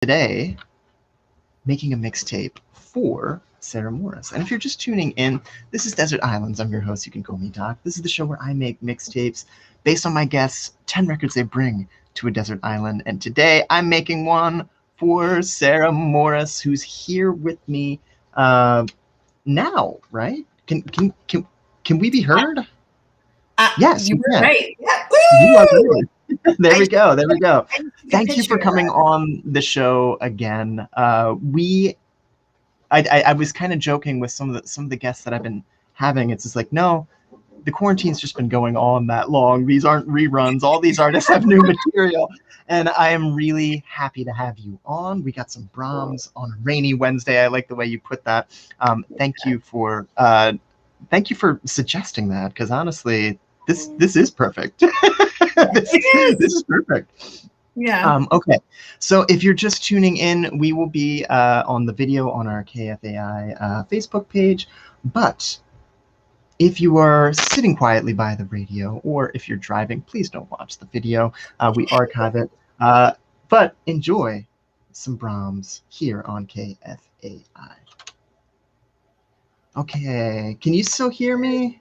today making a mixtape for Sarah Morris. And if you're just tuning in, this is Desert Islands. I'm your host. You can call me Doc. This is the show where I make mixtapes based on my guests, 10 records they bring to a desert island. And today I'm making one for Sarah Morris, who's here with me now, right? Can we be heard? Yes, you were right. Yeah. You are right. There we go. Thank you for coming on the show again. I was kind of joking with some of the guests that I've been having. It's just like, no, the quarantine's just been going on that long. These aren't reruns. All these artists have new material, and I am really happy to have you on. We got some Brahms on a rainy Wednesday. I like the way you put that. Thank you for suggesting that, because honestly, this is perfect. this is perfect. Yeah. Okay, so if you're just tuning in, we will be on the video on our KFAI Facebook page. But if you are sitting quietly by the radio, or if you're driving, please don't watch the video. We archive it. But enjoy some Brahms here on KFAI. Okay, can you still hear me?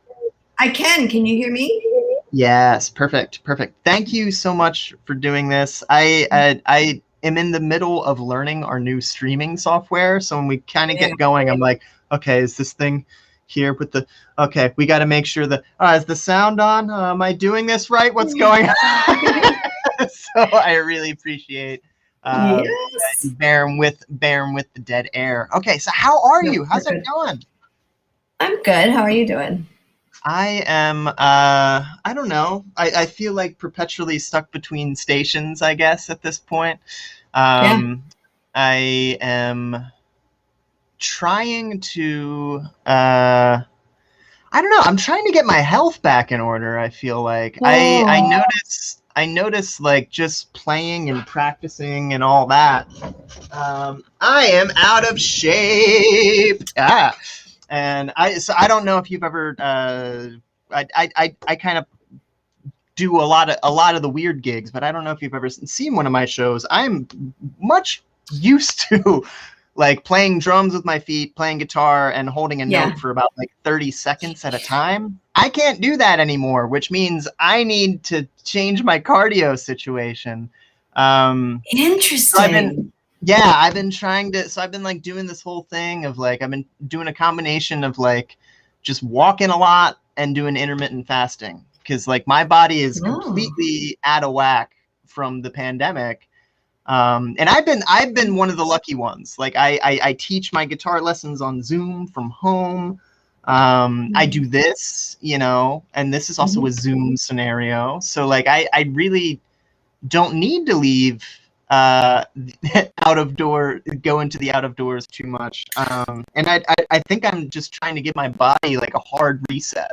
I can. Can you hear me? Yes, perfect. Thank you so much for doing this. I am in the middle of learning our new streaming software, so when we kind of get going, I'm like, okay, is this thing here with the? Okay, we got to make sure that is the sound on? Am I doing this right? What's going on? So I really appreciate bearing with the dead air. Okay, so how are you? How's it going? I'm good. How are you doing? I am, I don't know. I feel like perpetually stuck between stations, I guess, at this point. I am trying to, I don't know. I'm trying to get my health back in order, I feel like. I notice like just playing and practicing and all that. I am out of shape. And I don't know if you've ever I kind of do a lot of the weird gigs, but I don't know if you've ever seen one of my shows. I'm much used to like playing drums with my feet, playing guitar, and holding a note for about like 30 seconds at a time. I can't do that anymore, which means I need to change my cardio situation. Interesting. I've been trying to, so I've been like doing this whole thing of like, I've been doing a combination of like just walking a lot and doing intermittent fasting. Cause like my body is completely out of whack from the pandemic. And I've been one of the lucky ones. Like I teach my guitar lessons on Zoom from home. I do this, and this is also a Zoom scenario. So like, I really don't need to leave go into the out of doors too much, and I think I'm just trying to give my body like a hard reset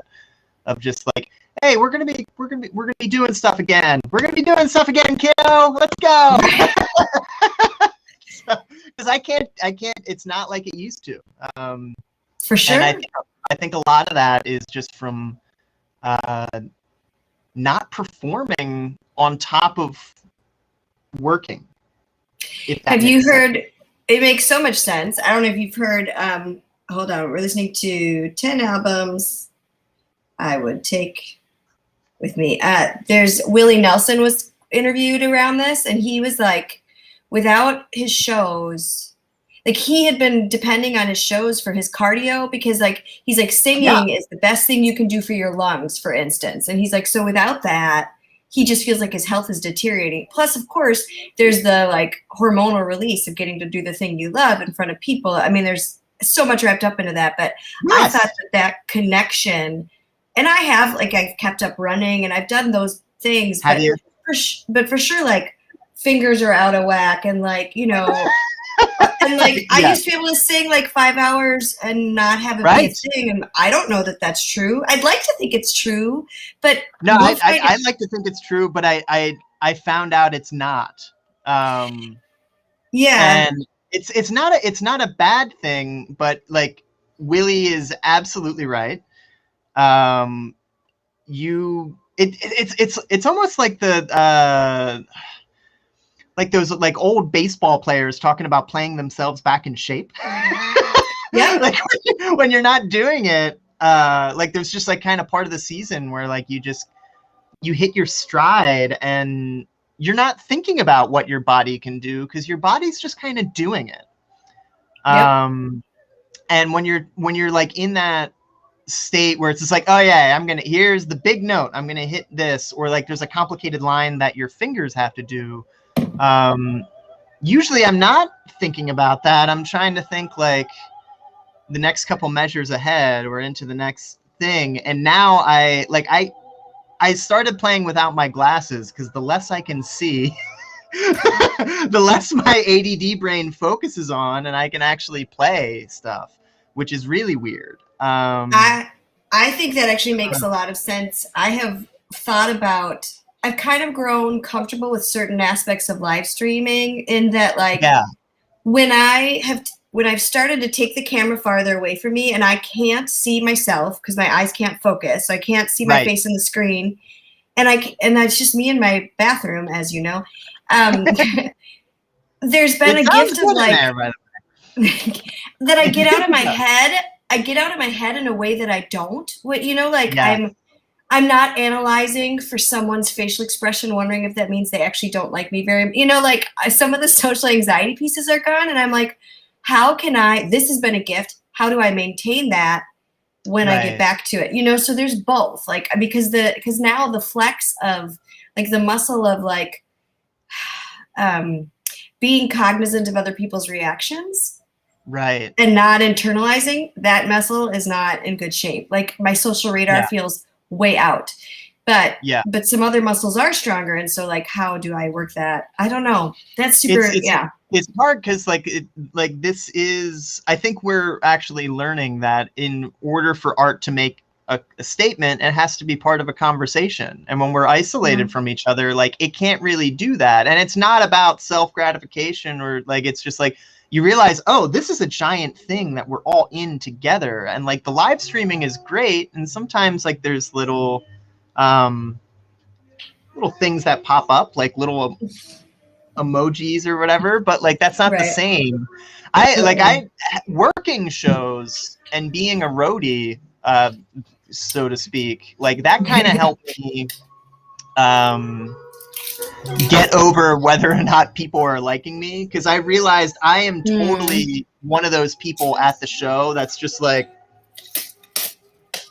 of just like, hey, we're gonna be doing stuff again. We're gonna be doing stuff again, kiddo. Let's go. Because I can't. It's not like it used to. For sure. And I think a lot of that is just from not performing on top of working. Have you heard? It makes so much sense. I don't know if you've heard. Hold on, we're listening to 10 albums I would take with me. There's Willie Nelson was interviewed around this, and he was like, without his shows, like he had been depending on his shows for his cardio, because like he's like, singing is the best thing you can do for your lungs, for instance. And he's like, so without that, he just feels like his health is deteriorating. Plus, of course, there's the like hormonal release of getting to do the thing you love in front of people. I mean, there's so much wrapped up into that. But I thought that connection, and I've kept up running and I've done those things. Have you? But for sure, like fingers are out of whack, and like, and like I used to be able to sing like 5 hours and not have it be a thing, and I don't know that that's true. I'd like to think it's true, but no, I like to think it's true, but I found out it's not. And it's not a bad thing, but like Willie is absolutely right. It's almost like the like those like old baseball players talking about playing themselves back in shape. Yeah. Like when you're not doing it, like there's just like kind of part of the season where like you hit your stride and you're not thinking about what your body can do because your body's just kind of doing it. Yep. And when you're like in that state where it's just like, oh yeah, here's the big note, I'm gonna hit this, or like there's a complicated line that your fingers have to do. Usually I'm not thinking about that. I'm trying to think like the next couple measures ahead or into the next thing. And now I started playing without my glasses because the less I can see, the less my ADD brain focuses on, and I can actually play stuff, which is really weird. I think that actually makes a lot of sense. I have thought about, I've kind of grown comfortable with certain aspects of live streaming in that, like, when I've started to take the camera farther away from me and I can't see myself because my eyes can't focus, so I can't see my face in the screen, and that's just me in my bathroom, as you know. There's been a gift of like that I get out of my head. I get out of my head in a way that I don't. I'm not analyzing for someone's facial expression, wondering if that means they actually don't like me very, like some of the social anxiety pieces are gone. And I'm like, how can this has been a gift. How do I maintain that when I get back to it? So there's both, like, because now the flex of like the muscle of like, being cognizant of other people's reactions. Right. And not internalizing, that muscle is not in good shape. Like my social radar feels way out, but some other muscles are stronger. And so like, how do I work that? I don't know. That's super. It's hard because this is, I think we're actually learning that in order for art to make a statement, it has to be part of a conversation. And when we're isolated from each other, like it can't really do that. And it's not about self-gratification or like, it's just like, you realize, oh, this is a giant thing that we're all in together. And like the live streaming is great. And sometimes like there's little things that pop up, like little emojis or whatever, but like that's not the same. I working shows and being a roadie, so to speak, like that kind of helped me get over whether or not people are liking me, because I realized I am totally one of those people at the show that's just like,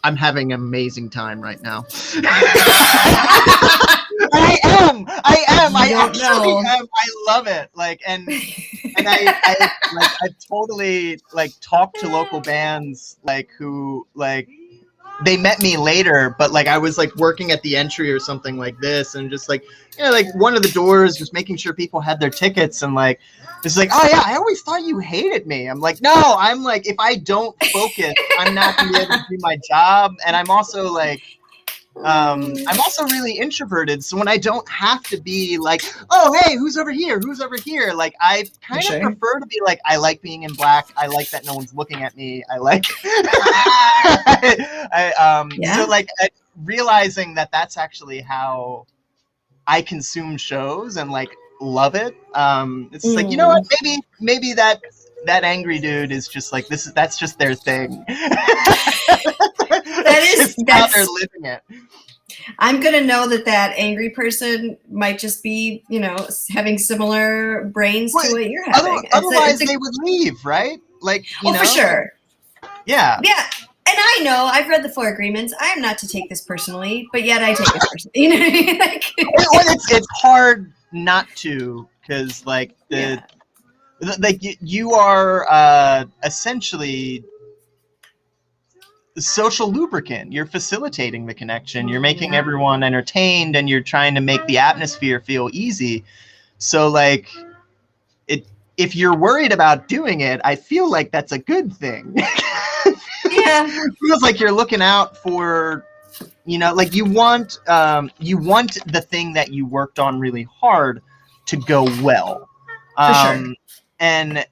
I'm having an amazing time right now. I am. I actually am. I love it. Like, and I totally like talked to local bands like who like they met me later, but like I was like working at the entry or something like this, and just like like one of the doors, just making sure people had their tickets, and like it's like, oh yeah, I always thought you hated me. I'm like, no, I'm like, if I don't focus, I'm not gonna be able to do my job, and I'm also like. I'm also really introverted, so when I don't have to be like, oh hey, who's over here, like I kind of prefer to be like, I like being in black, I like that no one's looking at me, I like so like realizing that that's actually how I consume shows and like love it. It's like, you know what, maybe that angry dude is just like, that's just their thing. That's how they're living it. I'm gonna know that angry person might just be, having similar brains to what you're having. Otherwise, they would leave, right? Like, you know, for sure. Yeah. Yeah. And I know, I've read the 4 agreements. I am not to take this personally, but yet I take it personally. You know what I mean? Like, it's hard not to, because like you are essentially the social lubricant. You're facilitating the connection. You're making everyone entertained, and you're trying to make the atmosphere feel easy. So like if you're worried about doing it, I feel like that's a good thing. It feels like you're looking out for, like you want the thing that you worked on really hard to go well. For sure. And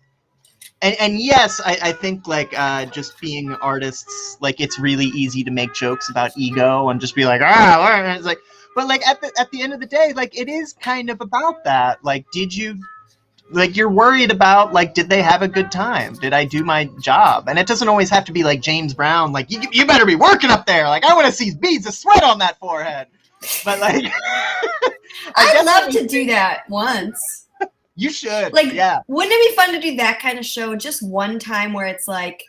yes, I think like just being artists, like it's really easy to make jokes about ego and just be like, it's like, But like at the end of the day, like it is kind of about that. Like, you're worried about, like, did they have a good time? Did I do my job? And it doesn't always have to be like James Brown, like, you better be working up there. Like, I want to see beads of sweat on that forehead. But like, I'd love to do that once. You should. Like, yeah. Wouldn't it be fun to do that kind of show just one time where it's like,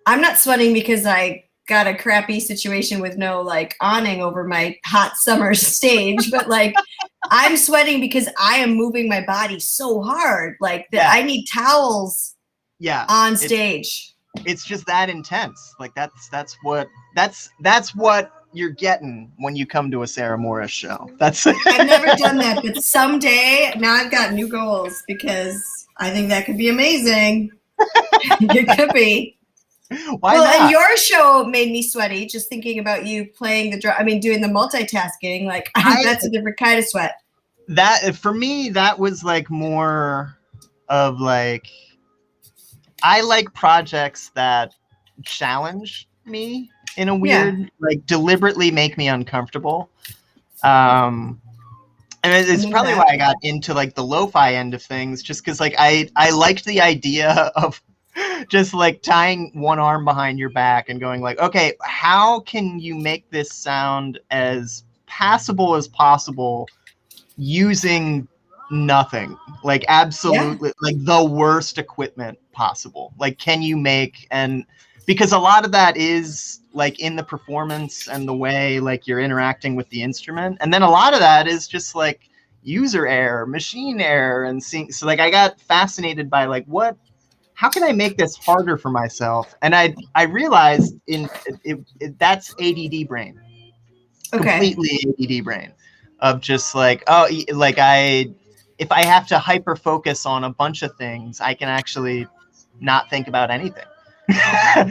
I'm not sweating because I got a crappy situation with no like awning over my hot summer stage, but like I'm sweating because I am moving my body so hard, like that I need towels on stage. It's just that intense. Like that's what you're getting when you come to a Sarah Morris show. I've never done that, but someday now I've got new goals because I think that could be amazing. It could be. Why not? And your show made me sweaty just thinking about you playing the drum. I mean, doing the multitasking. Like that's a different kind of sweat. That for me, that was like more of like, I like projects that challenge me in a weird, like deliberately make me uncomfortable. And it's probably why I got into like the lo-fi end of things, just because like I liked the idea of just like tying one arm behind your back and going like, okay, how can you make this sound as passable as possible using nothing, like absolutely like the worst equipment possible? Like, can you make, and because a lot of that is like in the performance and the way like you're interacting with the instrument, and then a lot of that is just like user error, machine error, and seeing. So like I got fascinated by like, how can I make this harder for myself? And I realized that's ADD brain, completely ADD brain, of just like, oh, like if I have to hyper focus on a bunch of things, I can actually not think about anything. Yeah,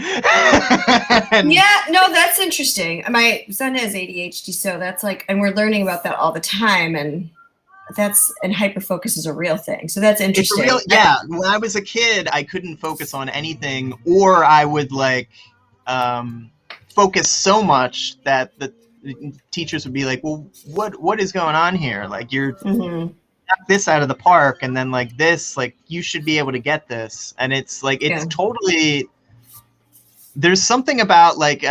no, that's interesting. My son has ADHD, so that's like, and we're learning about that all the time, and hyperfocus is a real thing. So that's interesting. When I was a kid, I couldn't focus on anything, or I would like focus so much that the teachers would be like, well, what is going on here? Like, you're knock this out of the park, and then like this, like you should be able to get this. And it's like, it's totally, there's something about like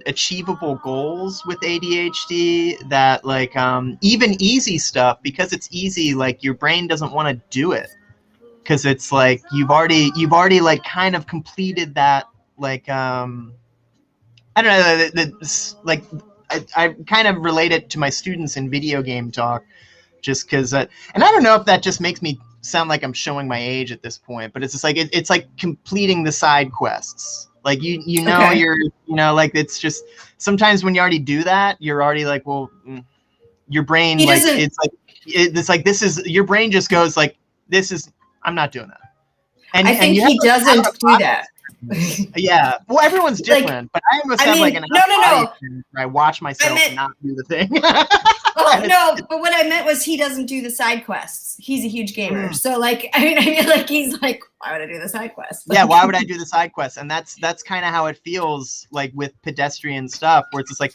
achievable goals with ADHD that like even easy stuff, because it's easy, like your brain doesn't want to do it because it's like you've already like kind of completed that, like I don't know, like I kind of relate it to my students in video game talk, just because and I don't know if that just makes me sound like I'm showing my age at this point, but it's just like it's like completing the side quests. Like you know you're, you know, like it's just sometimes when you already do that, you're already like, well, your brain it's like this is, your brain just goes like, this is, I'm not doing that. And I think he doesn't do that. Yeah, well, everyone's different, but I almost have like an no. I watch myself not do the thing. Oh no, but what I meant was he doesn't do the side quests. He's a huge gamer, so like I mean, like he's like, why would I do the side quest? Yeah, why would I do the side quest? And that's kind of how it feels like with pedestrian stuff, where it's just like,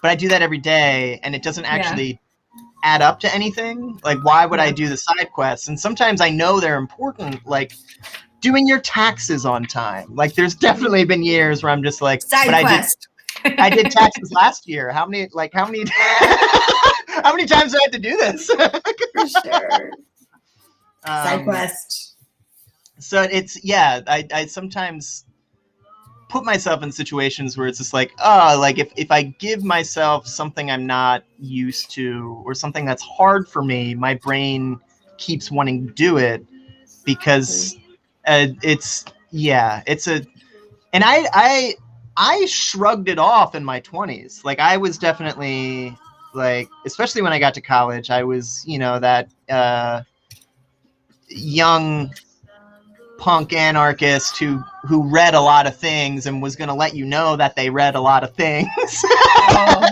but I do that every day, and it doesn't actually add up to anything. Like, why would I do the side quests? And sometimes I know they're important, like doing your taxes on time. Like, there's definitely been years where I'm just like, side quest. I did taxes last year. How many how many times do I have to do this? For sure. Side quest. So it's, I sometimes put myself in situations where it's just like, oh, like if I give myself something I'm not used to, or something that's hard for me, my brain keeps wanting to do it because it's a, and I shrugged it off in my 20s. Like, I was definitely like, especially when I got to college, I was, you know, that young punk anarchist who read a lot of things and was going to let you know that they read a lot of things. I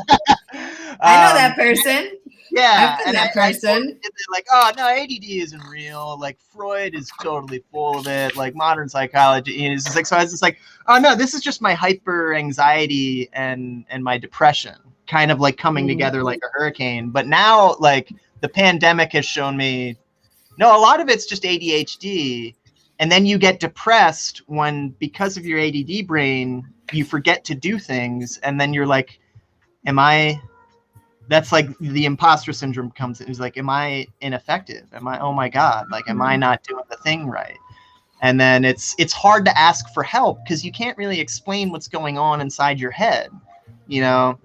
know that person. Yeah, I've been that person. Like, oh no, ADD isn't real. Like, Freud is totally full of it. Like, modern psychology is just like, so I was just like, oh no, this is just my hyper anxiety and my depression kind of like coming together like a hurricane. But now, like, the pandemic has shown me, no, a lot of it's just ADHD. And then you get depressed when, because of your ADD brain, you forget to do things. And then you're like, that's like the imposter syndrome comes in. It's like, am I ineffective? Oh my God, like, am I not doing the thing right? And then it's hard to ask for help because you can't really explain what's going on inside your head, you know?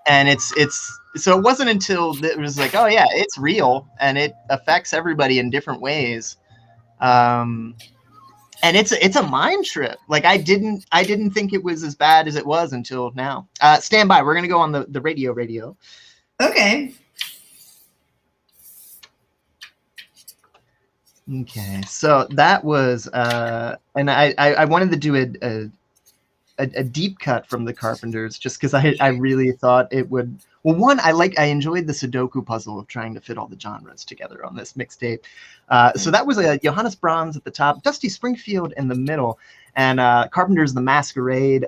And so it wasn't until it was like, oh yeah, it's real and it affects everybody in different ways. And it's a mind trip. Like, I didn't think it was as bad as it was until now. Stand by. We're going to go on the radio. Okay. Okay. So that was, and I wanted to do a deep cut from the Carpenters just because I really thought it would. Well, one, I enjoyed the Sudoku puzzle of trying to fit all the genres together on this mixtape. So that was Johannes Brahms at the top, Dusty Springfield in the middle, and Carpenters The Masquerade,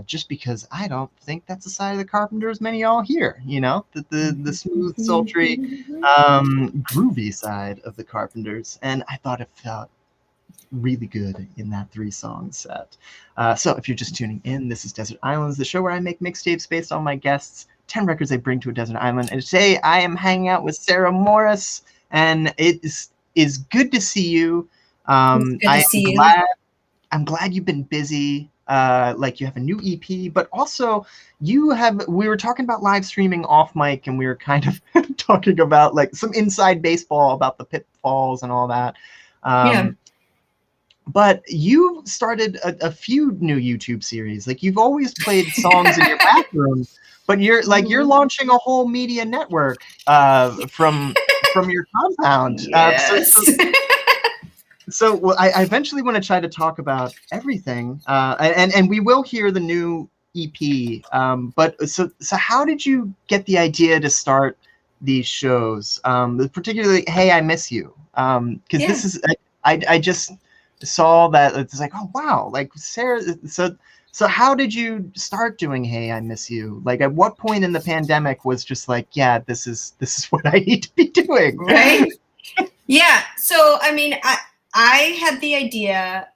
just because I don't think that's the side of the Carpenters many all hear, you know, the smooth, sultry, groovy side of the Carpenters. And I thought it felt really good in that 3-song set. So if you're just tuning in, this is Desert Islands, the show where I make mixtapes based on my guests, 10 records I bring to a desert island. And today I am hanging out with Sarah Morris, and it is good to see you. I'm glad you've been busy. Like, you have a new EP, but also we were talking about live streaming off mic, and we were kind of talking about like some inside baseball about the pitfalls and all that. But you started a few new YouTube series. Like, you've always played songs in your bathroom, but you're launching a whole media network from your compound. Yes. So I eventually want to try to talk about everything, and we will hear the new EP. But so how did you get the idea to start these shows? Particularly, Hey, I Miss You, because this is I just saw that it's like, oh wow, like Sarah. So how did you start doing Hey, I Miss You? Like, at what point in the pandemic was just like, yeah, this is what I need to be doing, right? Yeah. So I mean, I had the idea.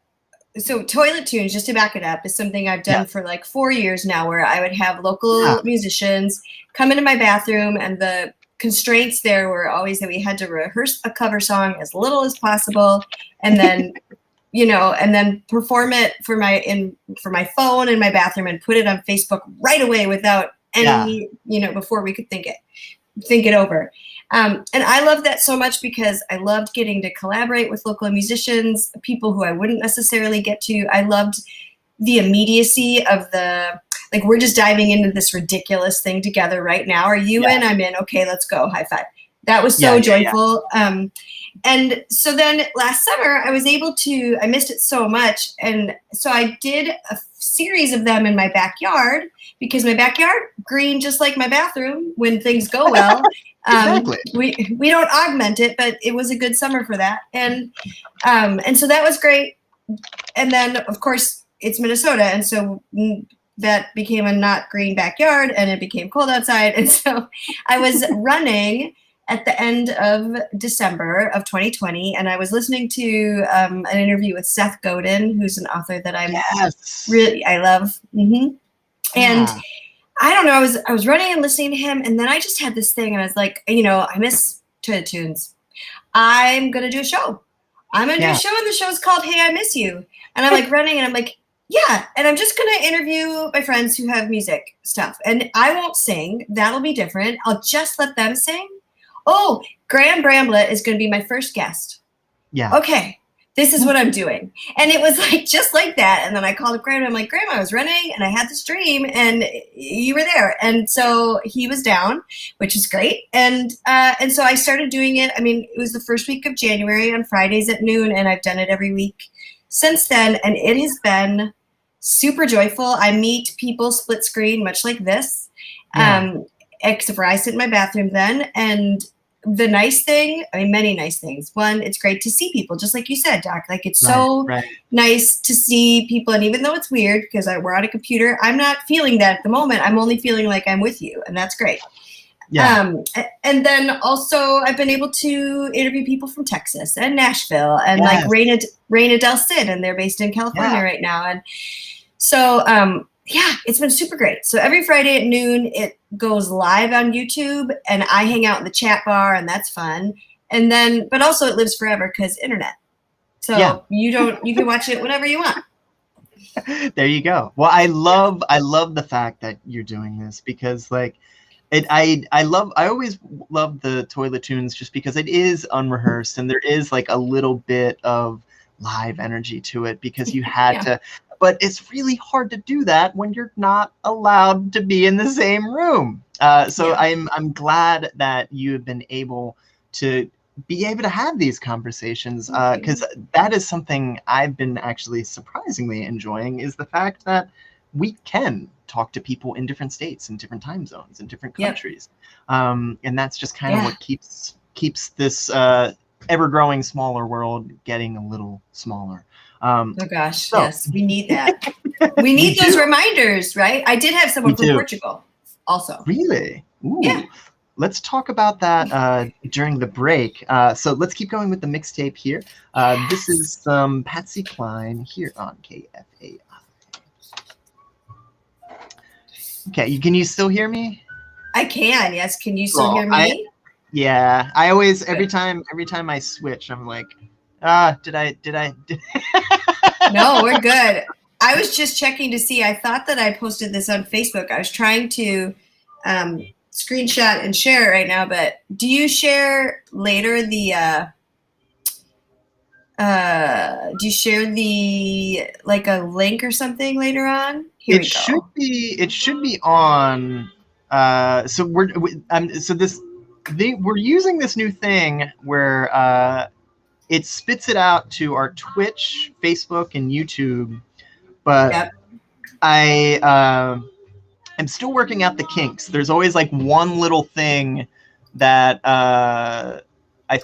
So Toilet Tunes, just to back it up, is something I've done for like 4 years now, where I would have local musicians come into my bathroom, and the constraints there were always that we had to rehearse a cover song as little as possible, and then and then perform it for my phone in my bathroom and put it on Facebook right away without any before we could think it over. And I loved that so much because I loved getting to collaborate with local musicians, people who I wouldn't necessarily get to. I loved the immediacy of like, we're just diving into this ridiculous thing together right now. Are you in? I'm in. Okay, let's go. High five. That was so joyful. And so then last summer I missed it so much. And so I did a series of them in my backyard, because my backyard green, just like my bathroom when things go well. Exactly. We don't augment it, but it was a good summer for that. And so that was great. And then of course it's Minnesota. And so that became a not green backyard, and it became cold outside. And so I was running at the end of December of 2020, and I was listening to an interview with Seth Godin, who's an author that I love. Mm-hmm. And I don't know, I was running and listening to him, and then I just had this thing, and I was like, I miss Toilet Tunes. I'm gonna do a show. I'm gonna do a show, and the show's called Hey, I Miss You. And I'm like running, and I'm like, yeah, and I'm just gonna interview my friends who have music stuff, and I won't sing. That'll be different. I'll just let them sing. Oh, Graham Bramblett is going to be my first guest. Yeah. Okay, this is what I'm doing. And it was like, just like that. And then I called up Graham, and I'm like, Graham, I was running and I had this dream and you were there. And so he was down, which is great. And so I started doing it. I mean, it was the first week of January on Fridays at noon, and I've done it every week since then. And it has been super joyful. I meet people split screen, much like this. Except for I sit in my bathroom then, and the nice thing, I mean, many nice things. One, it's great to see people, just like you said, Doc. Like, it's so nice to see people. And even though it's weird because we're on a computer, I'm not feeling that at the moment. I'm only feeling like I'm with you, and that's great. Yeah. And then also I've been able to interview people from Texas and Nashville and like Reina Del Cid, and they're based in California right now. And so, yeah, it's been super great. So every Friday at noon, it goes live on YouTube, and I hang out in the chat bar, and that's fun. And then, but also it lives forever because internet. So you can watch it whenever you want. There you go. Well, I love the fact that you're doing this because like, I always love the Toilet Tunes just because it is unrehearsed and there is like a little bit of live energy to it because you had to, but it's really hard to do that when you're not allowed to be in the same room. So I'm glad that you have been able to have these conversations because that is something I've been actually surprisingly enjoying, is the fact that we can talk to people in different states and different time zones and different countries. And that's just kind of what keeps this ever-growing smaller world getting a little smaller. Oh gosh, yes, we need that. We need those reminders, right? I did have someone from Portugal also. Really? Ooh. Yeah. Let's talk about that during the break. So let's keep going with the mixtape here. This is some Patsy Cline here on KFAI. Okay, can you still hear me? I can, yes. Can you still hear me? Yeah, I always, every time I switch, I'm like, did I? No, we're good. I was just checking to see. I thought that I posted this on Facebook. I was trying to screenshot and share it right now, but do you share later the do you share the like a link or something later on? Here we go. It should be on so we're using this new thing where it spits it out to our Twitch, Facebook, and YouTube, but I'm still working out the kinks. There's always like one little thing that I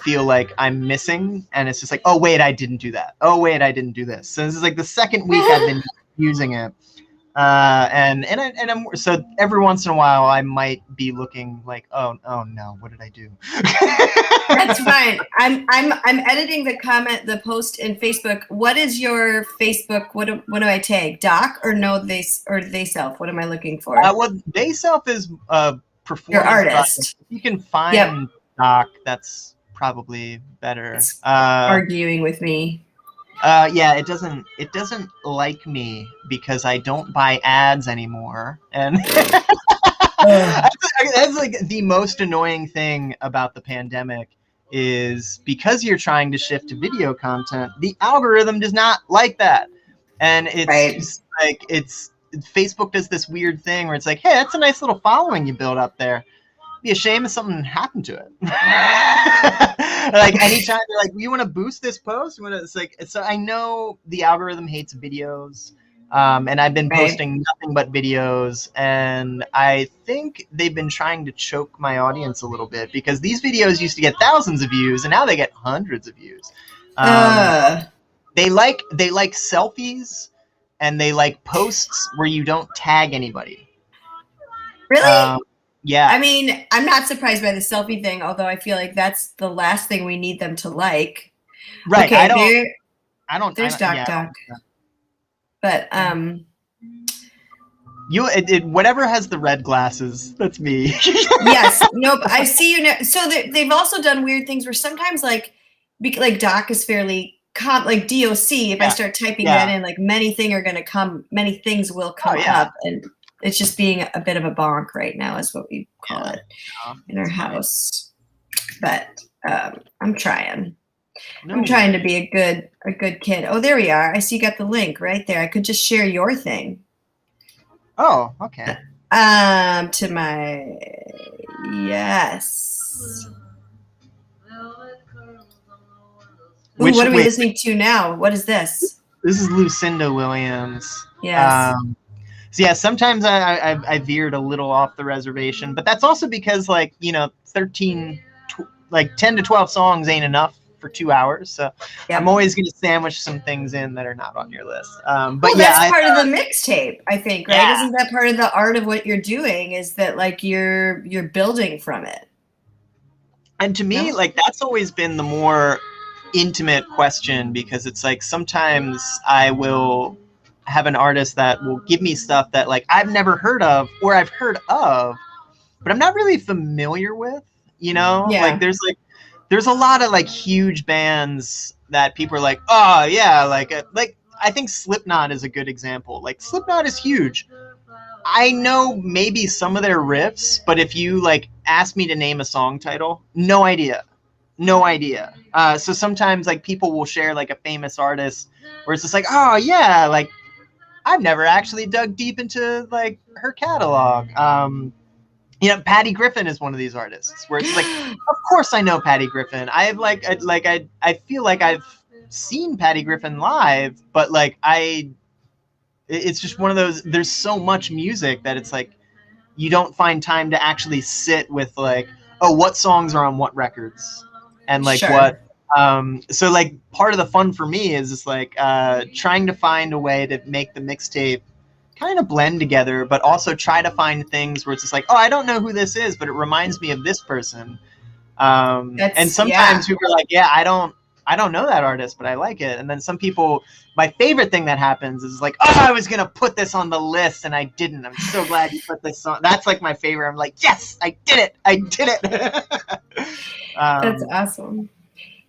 feel like I'm missing, and it's just like, oh wait, I didn't do that. Oh wait, I didn't do this. So this is like the second week I've been using it, and I'm so every once in a while I might be looking like, oh no, what did I do? That's fine. I'm editing the post in Facebook. What is your Facebook? What do I tag? Doc or they self? What am I looking for? Well, they self is performance. Your artist. If you can find Doc, that's probably better. It's arguing with me. Yeah, it doesn't like me because I don't buy ads anymore, and that's like the most annoying thing about the pandemic is because you're trying to shift to video content, the algorithm does not like that, and it's just like Facebook does this weird thing where it's like, hey, that's a nice little following you build up there. It'd be a shame if something happened to it. Like anytime they're like, you want to boost this post? It's like, so I know the algorithm hates videos, and I've been posting nothing but videos, and I think they've been trying to choke my audience a little bit because these videos used to get thousands of views, and now they get hundreds of views. They like selfies, and they like posts where you don't tag anybody. Really? Yeah. I mean, I'm not surprised by the selfie thing, although I feel like that's the last thing we need them to like. Right. Okay, there's Doc. But whatever has the red glasses, that's me. Yes. Nope. I see you now. So they've also done weird things where sometimes like Doc is fairly like DOC. If I start typing that in, like many things will come up, and it's just being a bit of a bonk right now is what we call it in our house. But I'm trying. I'm trying to be a good kid. Oh, there we are. I see you got the link right there. I could just share your thing. Oh, okay. To my yes. Ooh, what are we listening to now? What is this? This is Lucinda Williams. Yes. So yeah, sometimes I veered a little off the reservation, but that's also because 13 like 10 to 12 songs ain't enough for 2 hours. So I'm always going to sandwich some things in that are not on your list. But well, that's part of the mixtape, I think, right? Yeah. Isn't that part of the art of what you're doing, is that like you're building from it? And to me, like, that's always been the more intimate question, because it's like sometimes I will have an artist that will give me stuff that like I've never heard of, or I've heard of, but I'm not really familiar with, you know? Yeah. Like there's a lot of like huge bands that people are like, oh yeah, like I think Slipknot is a good example. Like Slipknot is huge. I know maybe some of their riffs, but if you like ask me to name a song title, no idea. No idea. So sometimes like people will share like a famous artist where it's just like, oh yeah, like I've never actually dug deep into like her catalog. You know, Patty Griffin is one of these artists where it's like, of course I know Patty Griffin. I have I feel like I've seen Patty Griffin live, but like it's just one of those. There's so much music that it's like you don't find time to actually sit with like, oh, what songs are on what records, and like what. So like part of the fun for me is just like trying to find a way to make the mixtape kind of blend together, but also try to find things where it's just like, oh, I don't know who this is, but it reminds me of this person. And sometimes people are like, yeah, I don't know that artist, but I like it. And then some people, my favorite thing that happens is like, oh, I was going to put this on the list and I didn't. I'm so glad you put this on. That's like my favorite. I'm like, yes, I did it. I did it. That's awesome.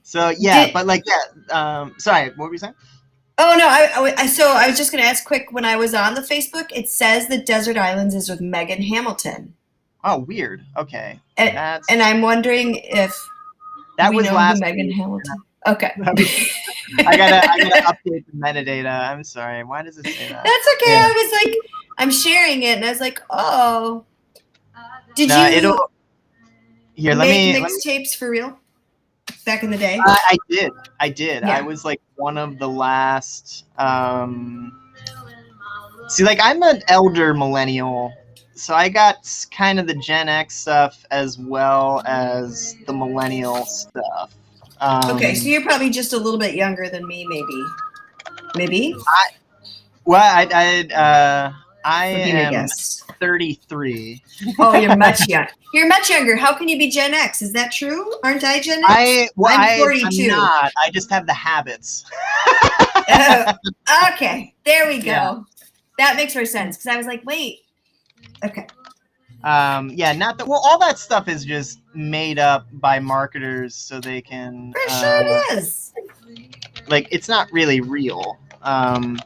So yeah, but like, yeah. Sorry, what were you saying? Oh no, so I was just going to ask quick, when I was on the Facebook, it says that Desert Islands is with Megan Hamilton. Oh, weird. Okay. And I'm wondering if that was last Megan Hamilton. Okay. I gotta update the metadata. I'm sorry. Why does it say that? That's okay. Yeah. I was like, I'm sharing it, and I was like, oh, did you make mixtapes for real back in the day? I did. Yeah. I was like one of the last. See, like I'm an elder millennial, so I got kind of the Gen X stuff as well as the millennial stuff. Okay, so you're probably just a little bit younger than me, maybe. I am 33. Oh, you're much young. You're much younger. How can you be Gen X? Is that true? Aren't I Gen X? I'm 42. I'm not. I just have the habits. Okay, there we go. Yeah. That makes more sense, because I was like, wait. Okay. Yeah, not that. Well, all that stuff is just made up by marketers so they can. For sure it is. Like, it's not really real. What?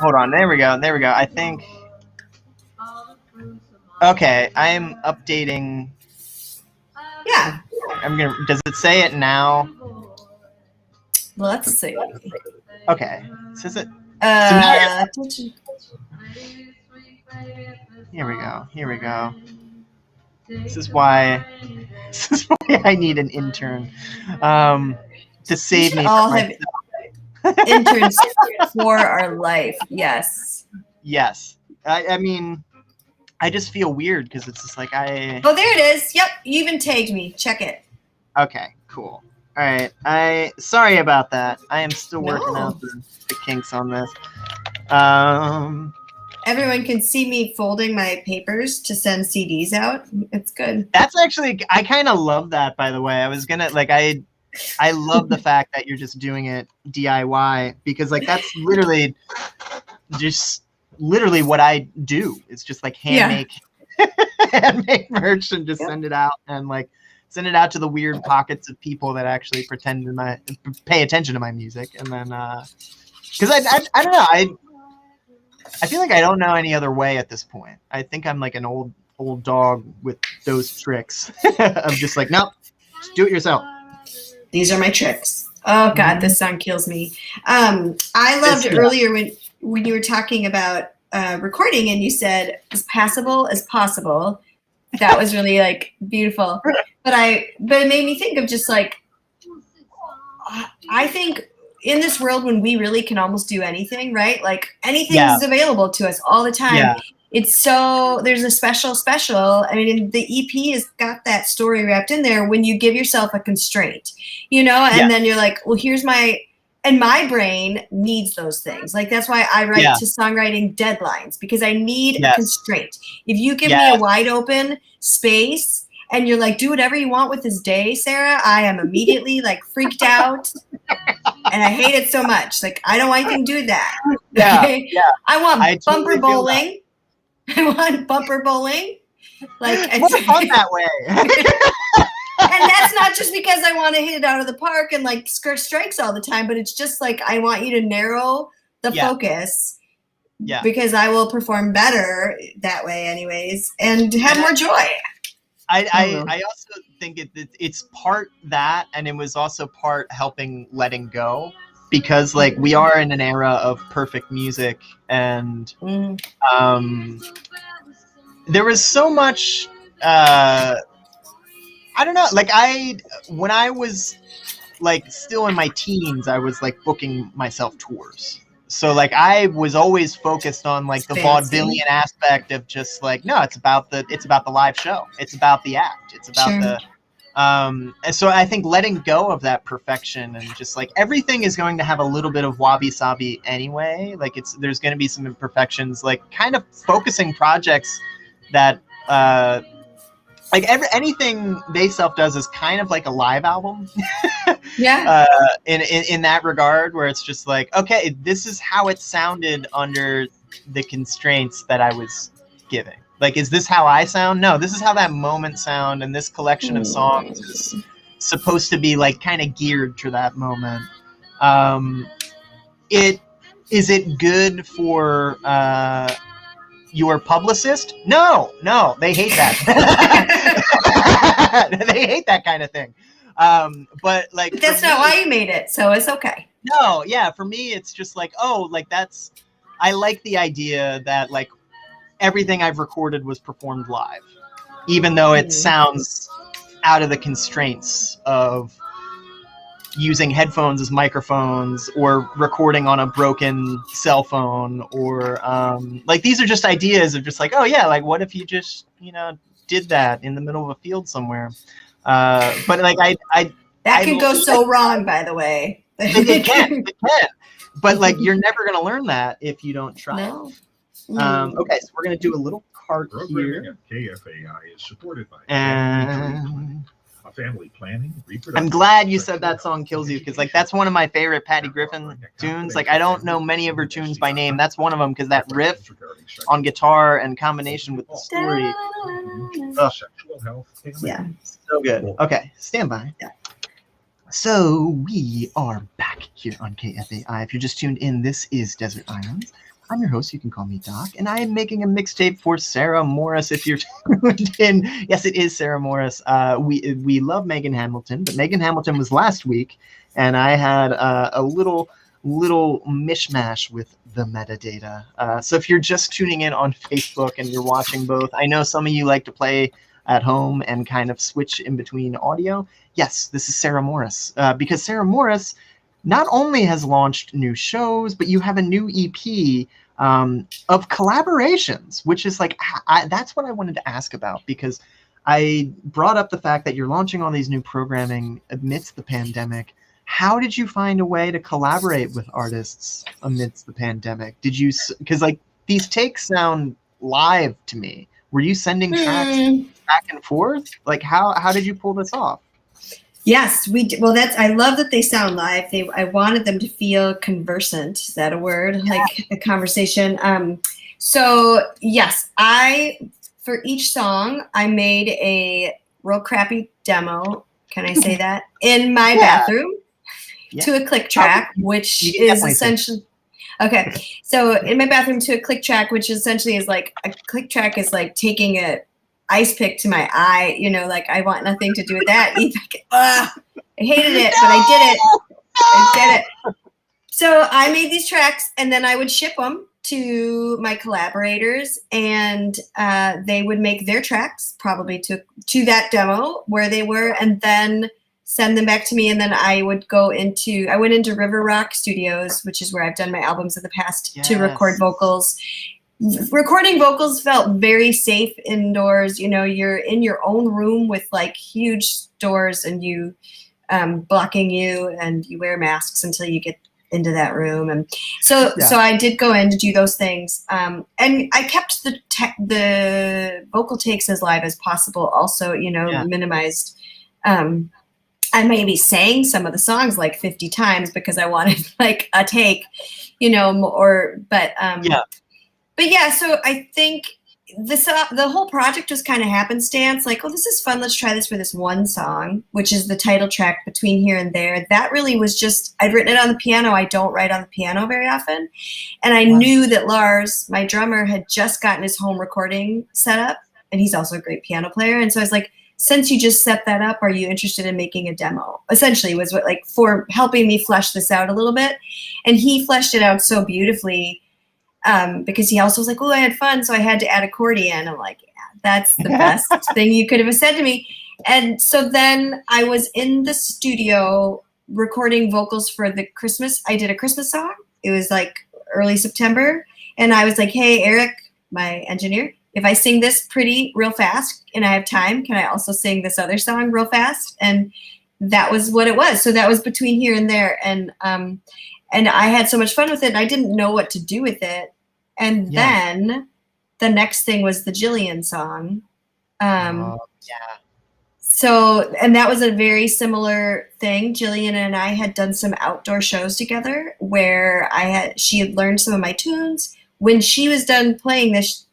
Hold on. There we go. I think. Okay, I'm updating. Yeah. Does it say it now? Well, let's see. Okay. Says it. Here we go. This is why I need an intern to save me. All have interns for our life. Yes. I mean, I just feel weird because it's just like Oh, there it is. Yep, you even tagged me. Check it. Okay, cool. All right. Sorry about that. I am still working out the kinks on this. Everyone can see me folding my papers to send CDs out. It's good. That's actually, I kind of love that, by the way. I was gonna, like, I love the fact that you're just doing it DIY, because like that's literally what I do. It's just like handmade merch and just send it out and like send it out to the weird pockets of people that actually pay attention to my music. And then, cause I don't know. I feel like I don't know any other way at this point. I think I'm like an old dog with those tricks of just like, nope, just do it yourself. These are my tricks. Oh God, this song kills me. I loved earlier when you were talking about recording and you said as passable as possible. That was really like beautiful. But it made me think of just like, I think in this world when we really can almost do anything, right? Like anything is available to us all the time. Yeah. there's a special. I mean, the EP has got that story wrapped in there when you give yourself a constraint, and then you're like, well, and my brain needs those things. Like, that's why I write to songwriting deadlines, because I need a constraint. If you give me a wide open space and you're like, do whatever you want with this day, Sarah, I am immediately like freaked out. And I hate it so much. Like, I don't want anything to do with that. Okay? I want bumper bowling. I want bumper bowling. Like, it's fun that way. And that's not just because I want to hit it out of the park and like skirt strikes all the time, but it's just like, I want you to narrow the focus. Yeah. Because I will perform better that way anyways and have more joy. I also think it's part that, and it was also part helping letting go, because like we are in an era of perfect music, and there was so much I don't know, like when I was like still in my teens, I was like booking myself tours. So like I was always focused on like the vaudevillian aspect of just like, no, it's about the live show. It's about the act. It's about the and so I think letting go of that perfection and just like everything is going to have a little bit of wabi-sabi anyway. Like there's going to be some imperfections, like kind of focusing projects that like anything They Self does is kind of like a live album. In that regard, where it's just like, okay, this is how it sounded under the constraints that I was giving. Like, is this how I sound? No, this is how that moment sound, and this collection of songs is supposed to be like kind of geared to that moment. Is it good for your publicist? No, they hate that. They hate that kind of thing. But like, but that's not why you made it, so it's okay. No, yeah, for me it's just like, I like the idea that like everything I've recorded was performed live, even though it sounds out of the constraints of using headphones as microphones or recording on a broken cell phone, or like these are just ideas of just like, oh yeah, like what if you just did that in the middle of a field somewhere. But like that can go so wrong, by the way. It can. But like you're never gonna learn that if you don't try. No. Okay, so we're gonna do a little cart here. KFAI is supported by a family planning. I'm glad you said that song kills you, because like that's one of my favorite Patty Griffin tunes. Like I don't know many of her tunes by name. That's one of them, because that riff on guitar and combination with the story. Sexual health. Yeah. So good. Okay, stand by. Yeah. So we are back here on KFAI. If you're just tuned in, this is Desert Islands. I'm your host. You can call me Doc, and I am making a mixtape for Sarah Morris. If you're tuned in, yes, it is Sarah Morris. We love Megan Hamilton, but Megan Hamilton was last week, and I had a little mishmash with the metadata. So if you're just tuning in on Facebook and you're watching both, I know some of you like to play at home and kind of switch in between audio. Yes, this is Sarah Morris, because Sarah Morris not only has launched new shows, but you have a new EP of collaborations, which is like, that's what I wanted to ask about, because I brought up the fact that you're launching all these new programming amidst the pandemic. How did you find a way to collaborate with artists amidst the pandemic? Did you, because like these takes sound live to me. Were you sending tracks back and forth? Like how did you pull this off? Yes, we do. Well, I love that they sound live. I wanted them to feel conversant. Is that a word? Yeah. Like a conversation. So yes, for each song, I made a real crappy demo. Can I say that? In my bathroom to a click track, which is essentially, okay. So in my bathroom to a click track, which essentially is like, a click track is like taking a ice pick to my eye, like I want nothing to do with that. I hated it, but I did it. So I made these tracks, and then I would ship them to my collaborators, and they would make their tracks probably to that demo where they were, and then send them back to me. And then I went into River Rock Studios, which is where I've done my albums in the past, to record vocals. recording vocals felt very safe indoors. You know, you're in your own room with like huge doors and you blocking you, and you wear masks until you get into that room. And so I did go in to do those things. And I kept the vocal takes as live as possible. Also, you know, minimized. I maybe sang some of the songs like 50 times because I wanted like a take, you know, but yeah, so I think the whole project was kind of happenstance. Like, oh, this is fun. Let's try this for this one song, which is the title track, Between Here and There. That really was just, I'd written it on the piano. I don't write on the piano very often. And I knew that Lars, my drummer, had just gotten his home recording set up. And he's also a great piano player. And so I was like, since you just set that up, are you interested in making a demo? Essentially was what, like, for helping me flesh this out a little bit. And he fleshed it out so beautifully. Because he also was like, oh, I had fun, so I had to add accordion. I'm like, yeah, that's the best thing you could have said to me. And so then I was in the studio recording vocals for the Christmas. I did a Christmas song. It was like early September. And I was like, hey, Eric, my engineer, if I sing this pretty real fast and I have time, can I also sing this other song real fast? And that was what it was. So that was Between Here and There. And I had so much fun with it, and I didn't know what to do with it. And then the next thing was the Jillian song. So, and that was a very similar thing. Jillian and I had done some outdoor shows together where she had learned some of my tunes. When she was done playing this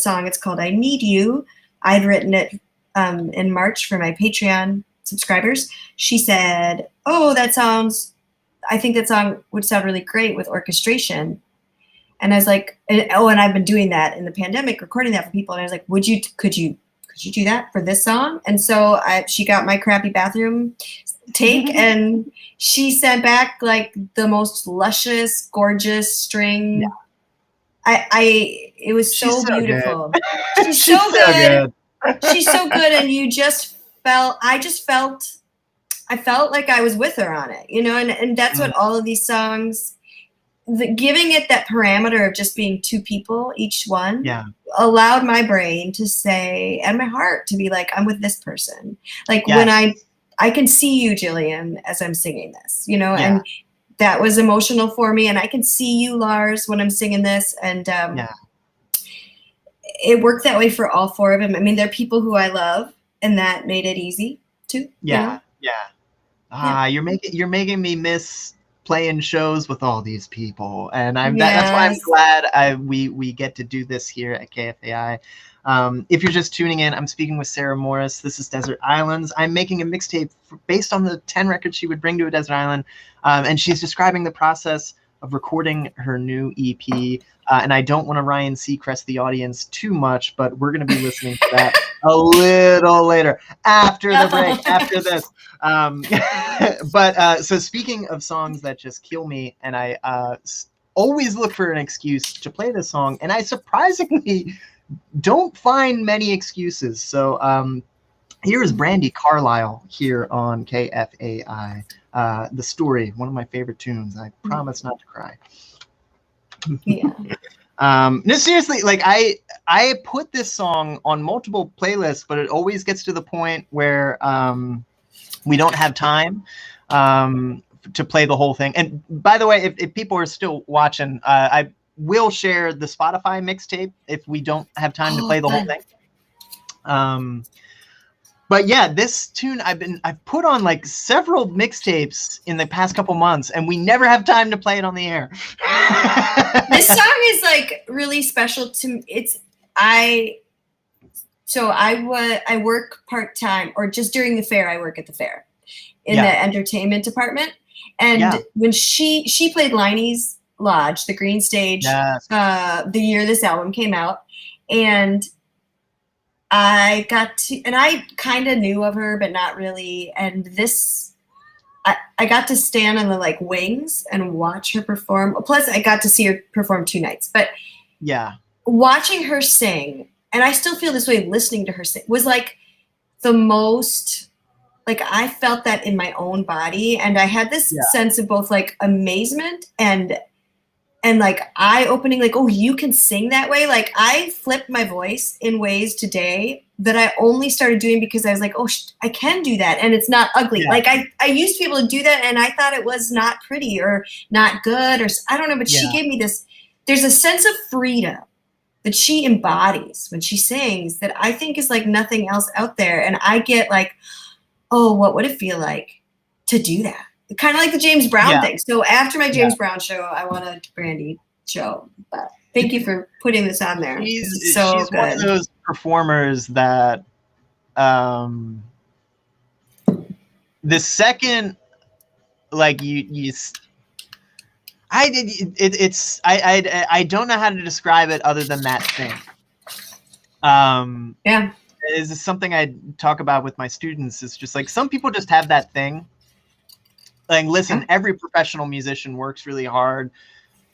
song, it's called I Need You. I'd written it in March for my Patreon subscribers. She said, oh, I think that song would sound really great with orchestration. And I was like, and I've been doing that in the pandemic, recording that for people. And I was like, could you do that for this song? And so she got my crappy bathroom take, and she sent back like the most luscious, gorgeous string. Yeah. It was so beautiful. She's so good. She's so good. And I felt like I was with her on it, you know, and that's what all of these songs, giving it that parameter of just being two people, each one, allowed my brain to say, and my heart to be like, I'm with this person. Like when I can see you, Jillian, as I'm singing this, you know, and that was emotional for me. And I can see you, Lars, when I'm singing this. And it worked that way for all four of them. I mean, they're people who I love, and that made it easy too. Yeah. You know? You're making me miss playing shows with all these people, and that's why I'm glad we get to do this here at KFAI. If you're just tuning in, I'm speaking with Sarah Morris. This is Desert Islands. I'm making a mixtape based on the 10 records she would bring to a desert island, and she's describing the process of recording her new EP. And I don't want to Ryan Seacrest the audience too much, but we're going to be listening to that a little later after the break, after this. So speaking of songs that just kill me, and I always look for an excuse to play this song, and I surprisingly don't find many excuses. So here is Brandi Carlile here on KFAI. The Story, one of my favorite tunes. I promise not to cry. No, seriously, like I put this song on multiple playlists, but it always gets to the point where we don't have time to play the whole thing. And by the way, if people are still watching, I will share the Spotify mixtape if we don't have time to play the whole thing. But yeah, this tune I've put on like several mixtapes in the past couple months, and we never have time to play it on the air. This song is like really special to me. I work part-time, or just during the fair, I work at the fair in the entertainment department. And when she played Liney's Lodge, the green stage, the year this album came out, and I kind of knew of her, but not really. And I got to stand on the like wings and watch her perform. Plus I got to see her perform 2 nights, but watching her sing, and I still feel this way listening to her sing, was like the most, like I felt that in my own body. And I had this sense of both like amazement and and like eye-opening, like, oh, you can sing that way. Like I flipped my voice in ways today that I only started doing because I was like, oh, I can do that, and it's not ugly. Yeah. Like I used to be able to do that, and I thought it was not pretty or not good, or I don't know. But she gave me this. There's a sense of freedom that she embodies when she sings that I think is like nothing else out there. And I get like, oh, what would it feel like to do that? Kind of like the James Brown thing. So after my James Brown show, I want a Brandy show. But thank you for putting this on there. She's one of those performers that the second, like I don't know how to describe it other than that thing. Is something I talk about with my students. It's just like some people just have that thing. Like, listen, every professional musician works really hard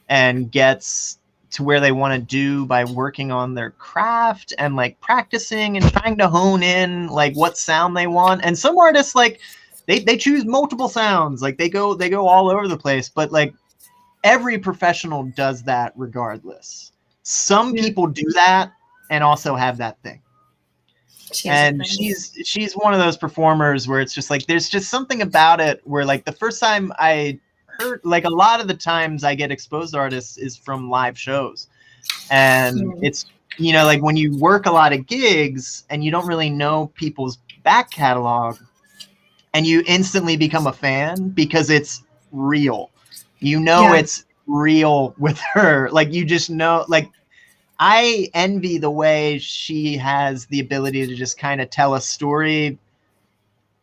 and gets to where they want to do by working on their craft and like practicing and trying to hone in like what sound they want. And some artists, like they choose multiple sounds, like they go all over the place, but like every professional does that regardless. Some people do that and also have that thing. She's one of those performers where it's just like there's just something about it where like the first time I heard, like a lot of the times I get exposed to artists is from live shows, and it's, you know, like when you work a lot of gigs and you don't really know people's back catalog and you instantly become a fan because it's real, you know. It's real with her, like you just know. Like I envy the way she has the ability to just kind of tell a story,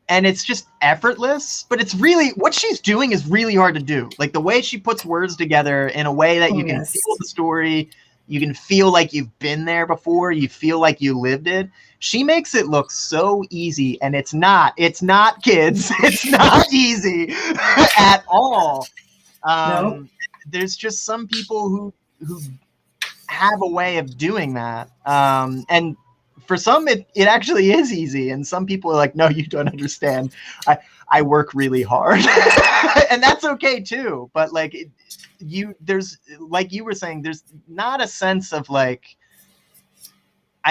and it's just effortless, but it's really, what she's doing is really hard to do. Like the way she puts words together in a way that you can feel the story, you can feel like you've been there before, you feel like you lived it. She makes it look so easy, and it's not, kids. It's not easy at all. There's just some people who have a way of doing that, and for some it actually is easy, and some people are like, no, you don't understand, I work really hard. And that's okay too, but like there's, like you were saying, there's not a sense of like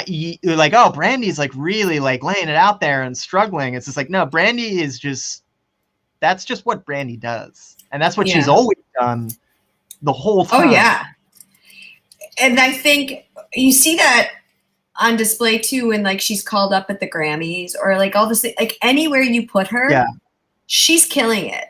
you're like, oh, Brandy's like really like laying it out there and struggling. It's just like, no, Brandy is just, that's just what Brandy does, and that's what she's always done the whole time. Oh yeah. And I think you see that on display too when like she's called up at the Grammys or like all this, like anywhere you put her, she's killing it.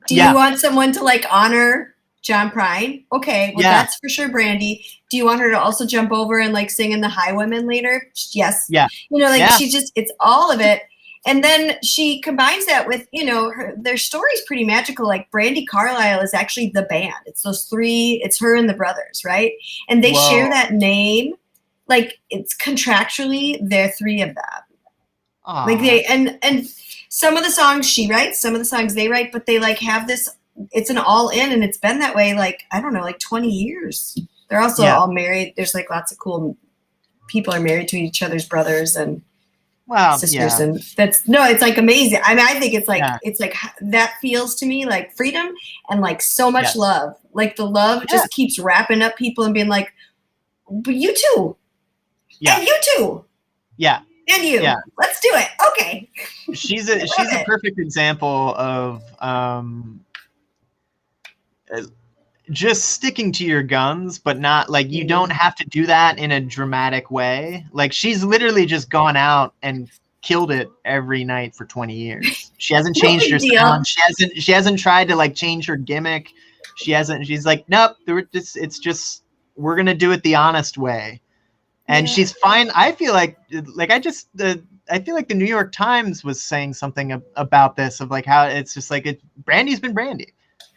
Do you want someone to like honor John Prine? Okay, well that's for sure Brandy. Do you want her to also jump over and like sing in the Highwomen later? Yes. Yeah. You know, like she just, it's all of it. And then she combines that with, you know, their story's pretty magical. Like Brandi Carlile is actually the band. It's those three, it's her and the brothers, right? And they share that name. Like it's contractually, they're three of them. Aww. Like they, and some of the songs she writes, some of the songs they write, but they like have this, it's an all in, and it's been that way, like, I don't know, like 20 years. They're also all married. There's like lots of cool people are married to each other's brothers and sisters, and that's it's like amazing. I mean, I think it's like it's like that feels to me like freedom and like so much love. Like the love just keeps wrapping up people and being like, but you too, and you too, and you, let's do it. Okay, she's a perfect example of just sticking to your guns, but not like you don't have to do that in a dramatic way. Like she's literally just gone out and killed it every night for 20 years. She hasn't changed her sound. She hasn't tried to like change her gimmick. She's like, nope, it's just, we're going to do it the honest way. And she's fine. I feel like I feel like the New York Times was saying something about this, of like how it's just like Brandy's been Brandy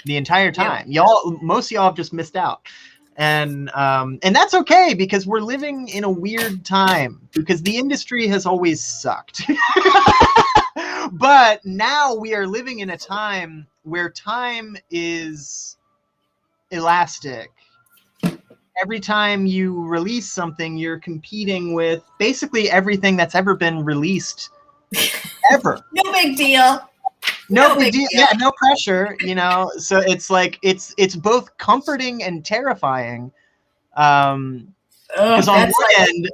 the entire time. Most of y'all have just missed out, and that's okay, because we're living in a weird time because the industry has always sucked. But now we are living in a time where time is elastic. Every time you release something, you're competing with basically everything that's ever been released ever. No big deal. no big deal. Yeah, no pressure, you know. So it's like it's both comforting and terrifying. Because on one end,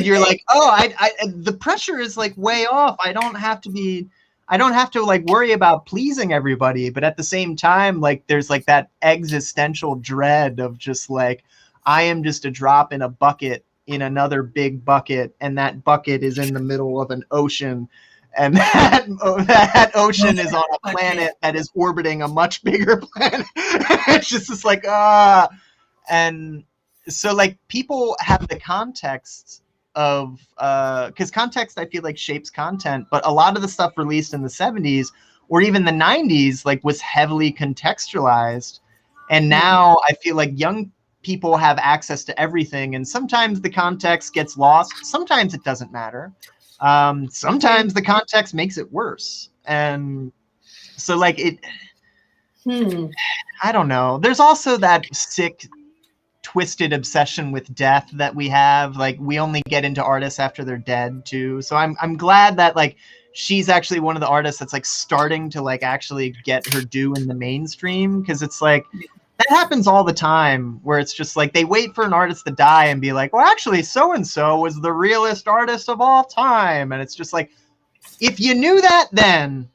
you're like, oh, I the pressure is like way off. I don't have to like worry about pleasing everybody. But at the same time, like there's like that existential dread of just like, I am just a drop in a bucket in another big bucket, and that bucket is in the middle of an ocean. And that ocean is on a planet that is orbiting a much bigger planet. It's just this like, and so like people have the context of, because context I feel like shapes content, but a lot of the stuff released in the 70s or even the 90s like was heavily contextualized. And now I feel like young people have access to everything, and sometimes the context gets lost. Sometimes it doesn't matter. Sometimes the context makes it worse. And so like it, I don't know. There's also that sick, twisted obsession with death that we have. Like we only get into artists after they're dead too. So I'm glad that like she's actually one of the artists that's like starting to like actually get her due in the mainstream. Cause it's like, that happens all the time where it's just like they wait for an artist to die and be like, well, actually, so-and-so was the realest artist of all time. And it's just like, if you knew that then,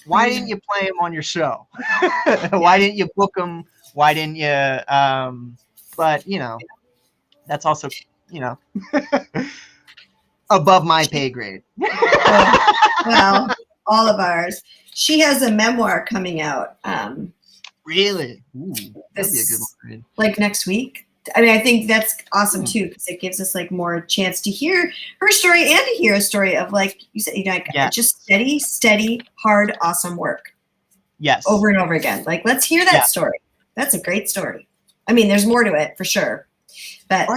why didn't you play him on your show? Why didn't you book him? Why didn't you? But, you know, that's also, you know, above my pay grade. Well, all of ours. She has a memoir coming out. Really? Ooh, that'd be a good one. Like next week. I mean, I think that's awesome too, because it gives us like more chance to hear her story and to hear a story of like you said, you know, like, just steady, hard, awesome work. Yes. Over and over again. Like, let's hear that story. That's a great story. I mean, there's more to it for sure. But,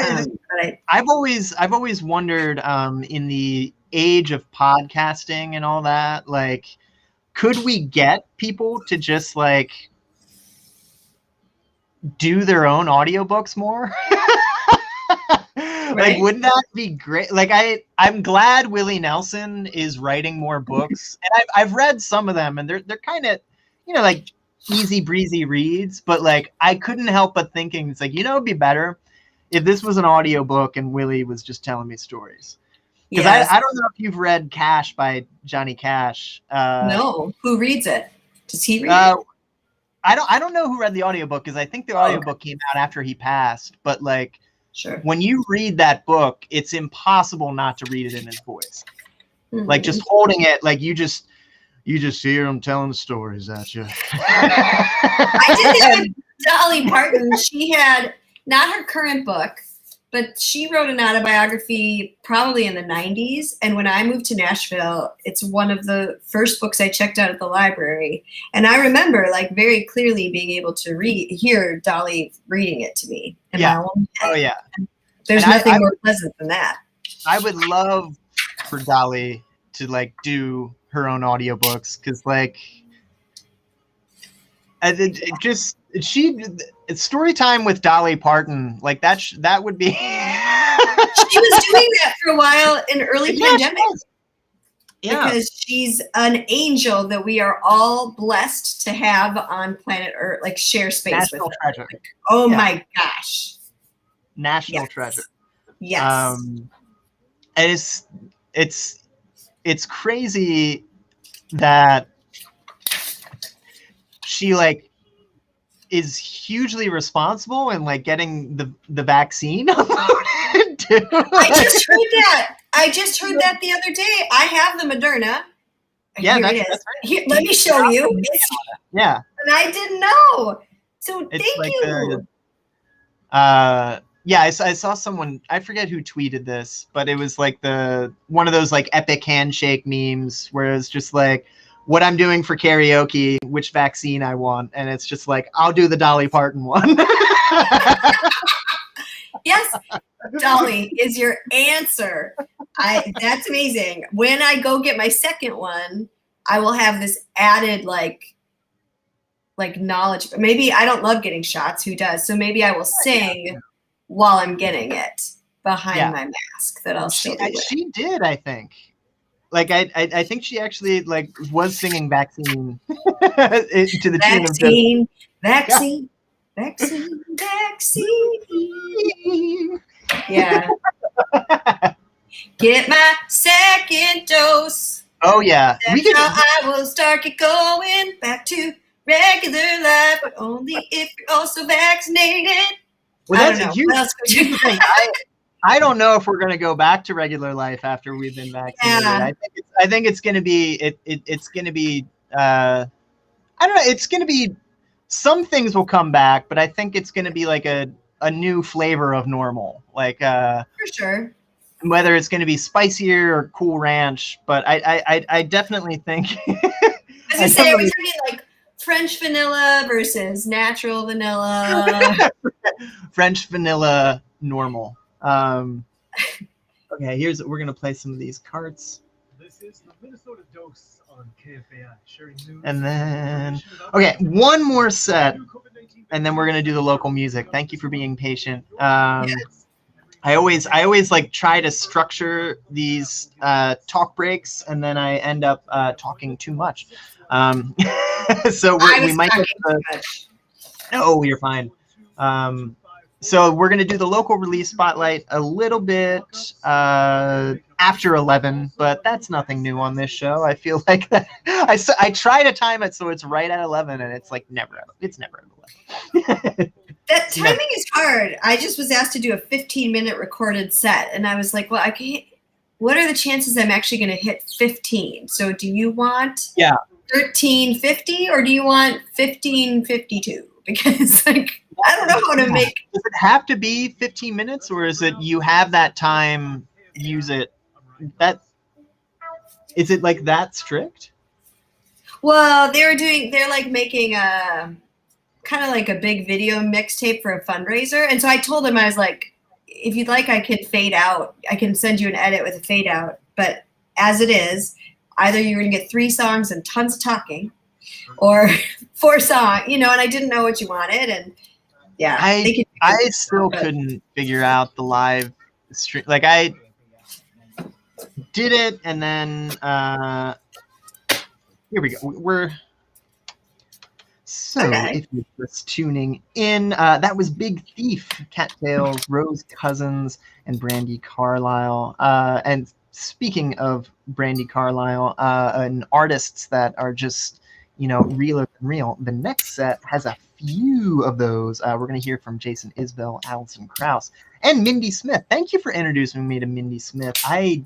I've always wondered, in the age of podcasting and all that, like, could we get people to just like do their own audiobooks more? Like, wouldn't that be great? Like, I'm glad Willie Nelson is writing more books, and I've read some of them, and they're kind of, you know, like easy breezy reads, but like I couldn't help but thinking it's like, you know, it'd be better if this was an audiobook and Willie was just telling me stories. Because I don't know if you've read Cash by Johnny Cash. No, who reads it? Does he read it? I don't know who read the audiobook, because I think the audiobook came out after he passed. But like, when you read that book, it's impossible not to read it in his voice. Like just holding it, like you just hear him telling stories at you. I did that with Dolly Parton. She had not her current book, but she wrote an autobiography probably in the 90s. And when I moved to Nashville, it's one of the first books I checked out at the library. And I remember like very clearly being able to hear Dolly reading it to me. In my own head. Oh yeah. There's nothing more pleasant than that. I would love for Dolly to like do her own audiobooks, because like story time with Dolly Parton, like that would be. She was doing that for a while in early pandemic. Because she's an angel that we are all blessed to have on planet Earth, like share space National with her. treasure. Oh my gosh. National treasure. Yes. And it's crazy that she like is hugely responsible in like getting the vaccine uploaded too. I just heard that the other day. I have the Moderna. Yeah, that's right. Here, let me show you. Yeah. And I didn't know. So it's thank like you. I saw someone, I forget who tweeted this, but it was like one of those like epic handshake memes where it's just like, what I'm doing for karaoke, which vaccine I want. And it's just like, I'll do the Dolly Parton one. Yes, Dolly is your answer. That's amazing. When I go get my second one, I will have this added like knowledge. Maybe I don't love getting shots. Who does? So maybe I will sing while I'm getting it behind my mask that I'll still do. She did, I think. like I think she actually like was singing "Vaccine" to the tune of Vaccine, vaccine, vaccine, vaccine. Yeah. Get my second dose. Oh yeah, That's how I will start it going back to regular life, but only if you're also vaccinated. Well, I don't know. What else could you I don't know if we're going to go back to regular life after we've been vaccinated. Yeah. I think it's going to be it's going to be I don't know. It's going to be some things will come back, but I think it's going to be like a new flavor of normal, like for sure. Whether it's going to be spicier or Cool Ranch, but I definitely think. As I say, are we talking like French vanilla versus natural vanilla? French vanilla normal. Okay, we're gonna play some of these carts. This is the Minnesota Dose on KFAI, sharing news. And then, okay, one more set, and then we're gonna do the local music. Thank you for being patient. I always like try to structure these talk breaks, and then I end up talking too much. So we might have to. Oh, you're fine. So we're going to do the local release spotlight a little bit after 11, but that's nothing new on this show. I feel like I try to time it so it's right at 11, and it's like never at 11. That timing is hard. I just was asked to do a 15-minute recorded set, and I was like, well, I can't. What are the chances I'm actually going to hit 15? So do you want 13:50 or do you want 15:52? Because like I don't know how to make. Does it have to be 15 minutes, or is it you have that time, use it? Is it like that strict? Well, they're like making a kind of like a big video mixtape for a fundraiser, and so I told them, I was like, if you'd like, I could fade out. I can send you an edit with a fade out, but as it is, either you're gonna get 3 songs and tons of talking, or 4 songs, and I didn't know what you wanted, and yeah, I still couldn't figure out the live stream. Like I did it, and then here we go. If you're just tuning in, that was Big Thief, Cattails, Rose Cousins, and Brandy Carlisle. And speaking of Brandy Carlisle, and artists that are just realer than real, the next set has a few of those. We're going to hear from Jason Isbell, Allison Krauss, and Mindy Smith. Thank you for introducing me to Mindy Smith. I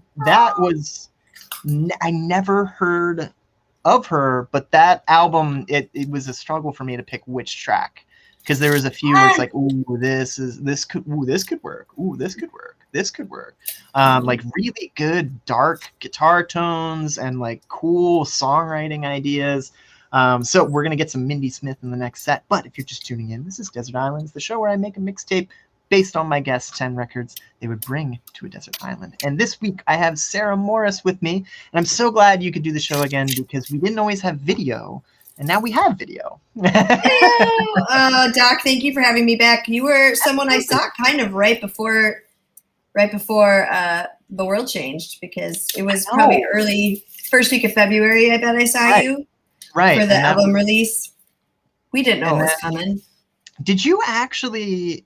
never heard of her, but that album, it was a struggle for me to pick which track, because there was a few where it's like, ooh, this could work. Ooh, this could work. This could work. Like really good dark guitar tones and like cool songwriting ideas. So we're going to get some Mindy Smith in the next set. But if you're just tuning in, this is Desert Islands, the show where I make a mixtape based on my guests' 10 records they would bring to a desert island. And this week I have Sarah Morris with me. And I'm so glad you could do the show again, because we didn't always have video. And now we have video. Doc, thank you for having me back. You were someone I saw kind of right before the world changed, because it was probably early first week of February. I bet I saw you for the album release. We didn't know it was coming. Did you actually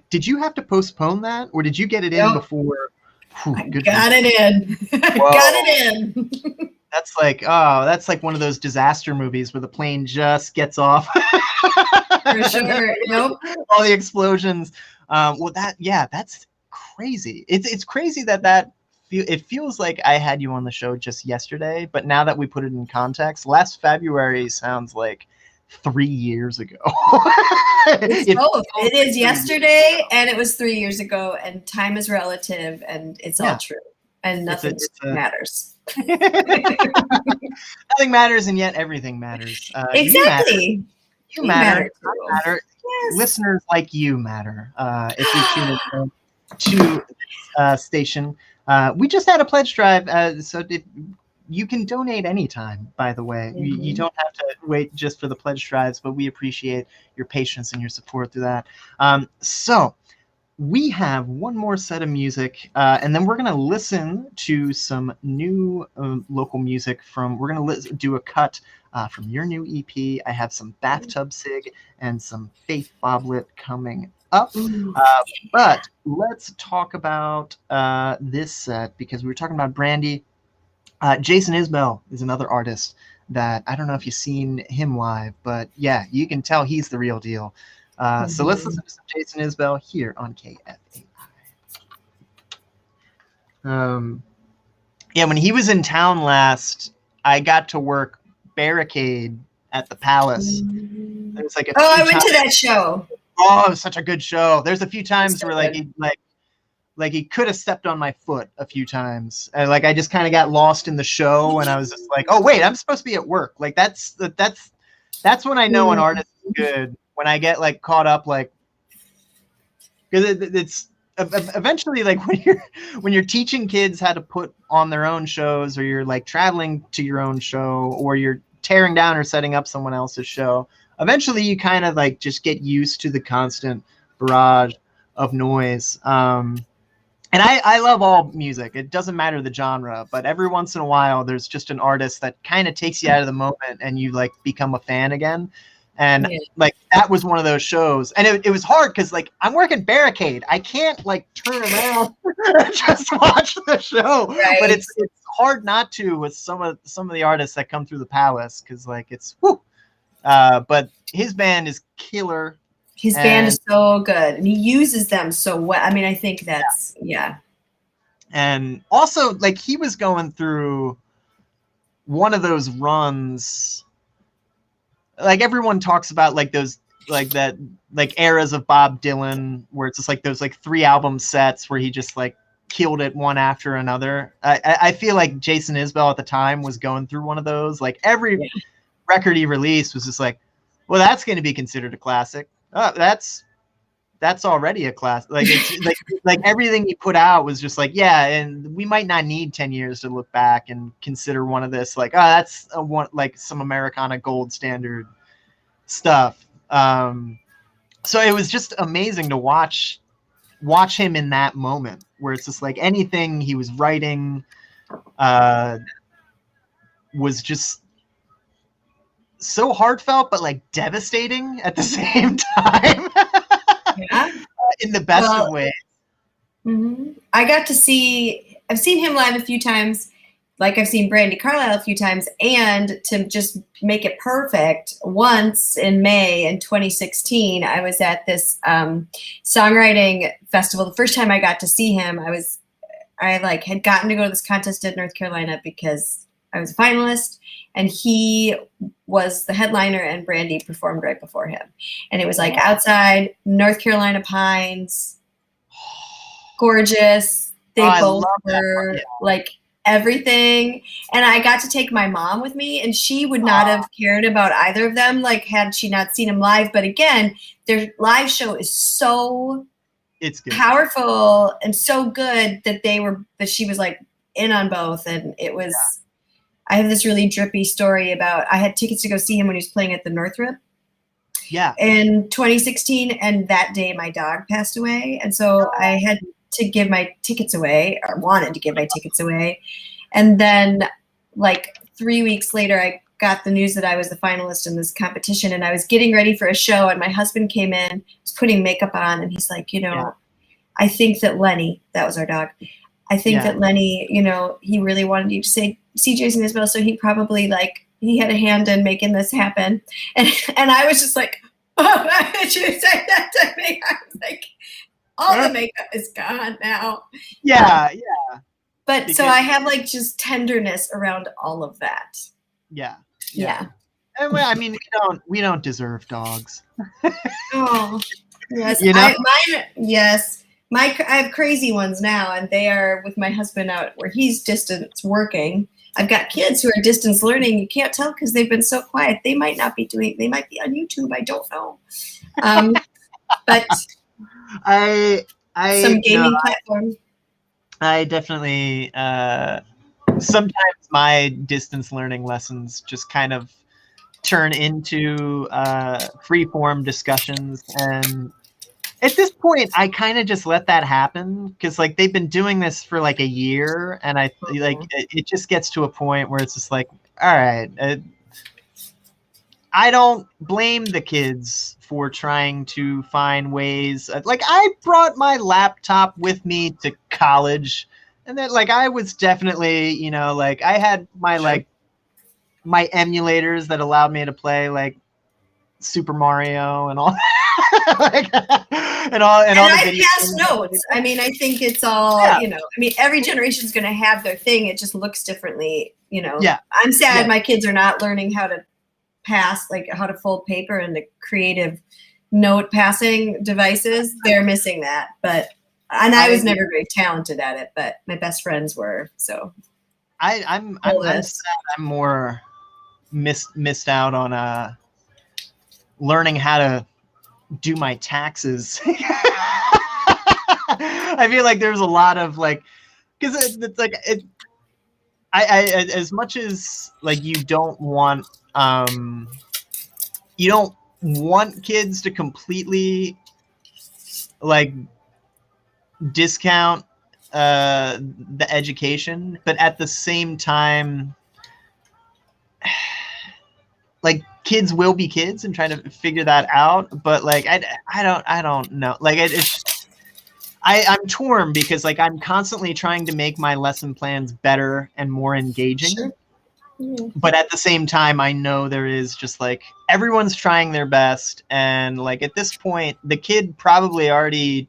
did you have to postpone that, or did you get it in before? I got it in. Got it in. That's like one of those disaster movies where the plane just gets off. For sure. Nope. All the explosions. That's crazy. It's crazy that it feels like I had you on the show just yesterday, but now that we put it in context, last February sounds like 3 years ago. It is yesterday, and it was 3 years ago, and time is relative, and it's all true, and nothing matters. Nothing matters, and yet everything matters. Exactly. You matter. I matter. Yes. Listeners like you matter. If you tune in to station, we just had a pledge drive, so you can donate anytime, by the way. Mm-hmm. You don't have to wait just for the pledge drives, but we appreciate your patience and your support through that. So we have one more set of music, and then we're going to listen to some new local music from, we're going to do a cut from your new EP. I have some Bathtub Sig and some Faith Boblet coming up. But let's talk about this set, because we were talking about Brandy. Jason Isbell is another artist that I don't know if you've seen him live, but yeah, you can tell he's the real deal. So let's listen to some Jason Isbell here on KFAI. Yeah, when he was in town last, I got to work Barricade at the Palace. There's like I went to that show. Oh, it was such a good show. There's a few times where he could have stepped on my foot a few times, and like I just kind of got lost in the show, and I was just like, oh wait, I'm supposed to be at work. Like that's when I know an artist is good. When I get like caught up, like, because it's eventually like when you're teaching kids how to put on their own shows, or you're like traveling to your own show, or you're tearing down or setting up someone else's show, eventually you kind of like just get used to the constant barrage of noise. And I love all music. It doesn't matter the genre, but every once in a while there's just an artist that kind of takes you out of the moment and you like become a fan again. And like that was one of those shows. And it was hard because like I'm working Barricade. I can't like turn around and just watch the show. Right. But it's hard not to with some of the artists that come through the Palace, because like it's whoo. But his band is killer. His band is so good, and he uses them so well. I mean, I think that's And also, like, he was going through one of those runs. Like everyone talks about, like those, like that, like eras of Bob Dylan, where it's just like those like 3 album sets where he just like killed it one after another. I feel like Jason Isbell at the time was going through one of those. Like every record he released was just like, well, that's going to be considered a classic. That's already a class. Like it's like everything he put out was just like, yeah, and we might not need 10 years to look back and consider one of this like, that's one like some Americana gold standard stuff. So it was just amazing to watch him in that moment where it's just like anything he was writing was just so heartfelt, but like devastating at the same time. In the best of ways. I got to I've seen him live a few times, like I've seen Brandi Carlile a few times, and to just make it perfect, once in May in 2016, I was at this songwriting festival. The first time I got to see him, I like had gotten to go to this contest in North Carolina because I was a finalist, and he was the headliner, and Brandi performed right before him. And it was like outside North Carolina pines, gorgeous. They both were like everything. And I got to take my mom with me, and she would not have cared about either of them, like had she not seen him live. But again, their live show is so it's good. Powerful and so good that she was like in on both. And it was, I have this really drippy story about, I had tickets to go see him when he was playing at the Northrop. In 2016, and that day my dog passed away, and so I had to give my tickets away, or wanted to give my tickets away. And then like 3 weeks later, I got the news that I was the finalist in this competition, and I was getting ready for a show, and my husband came in, was putting makeup on, and he's like, I think that Lenny, that was our dog, I think that Lenny, he really wanted you to see Jason Isbell, so he probably like, he had a hand in making this happen. And I was just like, oh, why did you say that to me? I was like, all the makeup is gone now. But because, so I have like just tenderness around all of that. Yeah. And I mean, we don't deserve dogs. Oh, yes. I have crazy ones now, and they are with my husband out where he's distance working. I've got kids who are distance learning. You can't tell because they've been so quiet. They might be on YouTube. I don't know. But some gaming platform. I definitely, sometimes my distance learning lessons just kind of turn into free form discussions, At this point, I kind of just let that happen because like they've been doing this for like a year, and I like it just gets to a point where it's just like, all right, I don't blame the kids for trying to find ways. Like I brought my laptop with me to college, and then like I was definitely, you know, like I had my like my emulators that allowed me to play like Super Mario and all. Like, and all the I pass notes. I mean, I think it's all, you know, I mean, every generation is going to have their thing. It just looks differently, you know. Yeah. I'm sad my kids are not learning how to pass, like how to fold paper and the creative note passing devices. They're missing that. And I was never very talented at it, but my best friends were. So I'm sad I'm more missed out on learning how to do my taxes. I feel like there's a lot of like, because it's like I as much as like you don't want kids to completely like discount the education, but at the same time, like kids will be kids and trying to figure that out. But like I don't know. Like I'm torn because like I'm constantly trying to make my lesson plans better and more engaging. Sure. But at the same time, I know there is just like everyone's trying their best, and like at this point, the kid probably already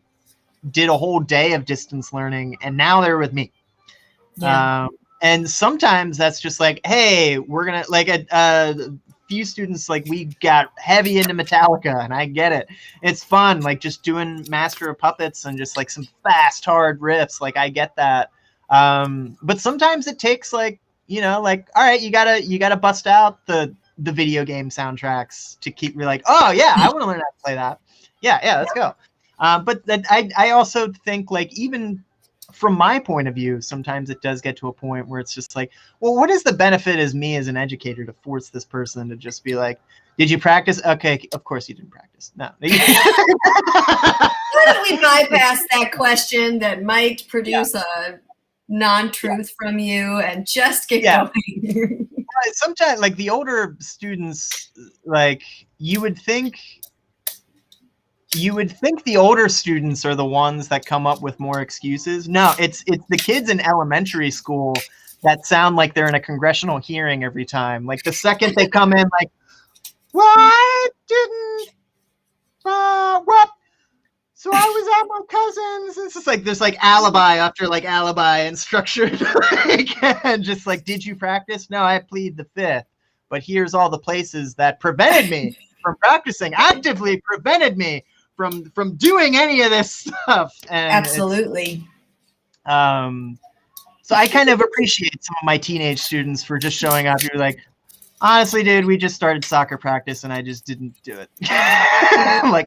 did a whole day of distance learning, and now they're with me. Yeah. And sometimes that's just like, hey, we're gonna like a few students like we got heavy into Metallica, and I get it. It's fun, like just doing Master of Puppets and just like some fast, hard riffs. Like I get that. But sometimes it takes like, you know, like, all right, you gotta bust out the video game soundtracks to keep me like, oh yeah, I want to learn how to play that. Yeah, let's go. But I also think like even from my point of view, sometimes it does get to a point where it's just like, well, what is the benefit as me as an educator to force this person to just be like, did you practice? Okay, of course you didn't practice. No. Why don't we bypass that question that might produce a non-truth from you and just get going? Sometimes like the older students, like you would think the older students are the ones that come up with more excuses. No, it's the kids in elementary school that sound like they're in a congressional hearing every time. Like the second they come in, like, well, I didn't, what? So I was at my cousin's. It's just like, there's like alibi after like alibi and structured, like, and just like, did you practice? No, I plead the fifth. But here's all the places that prevented me from practicing, actively prevented me from doing any of this stuff. And absolutely. So I kind of appreciate some of my teenage students for just showing up. You're like, honestly, dude, we just started soccer practice and I just didn't do it. Like,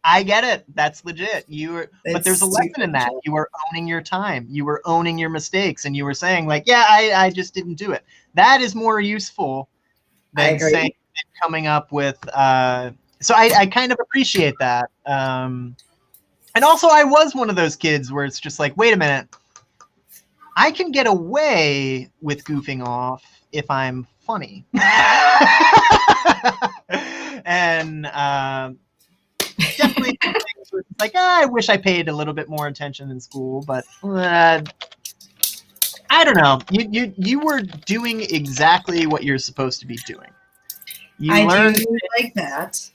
I get it. That's legit. But there's a lesson in that. You were owning your time. You were owning your mistakes, and you were saying like, yeah, I just didn't do it. That is more useful than saying coming up with. So I kind of appreciate that. And also, I was one of those kids where it's just like, wait a minute, I can get away with goofing off if I'm funny. And definitely things where it's like, I wish I paid a little bit more attention in school, but I don't know. You were doing exactly what you're supposed to be doing. I do like that.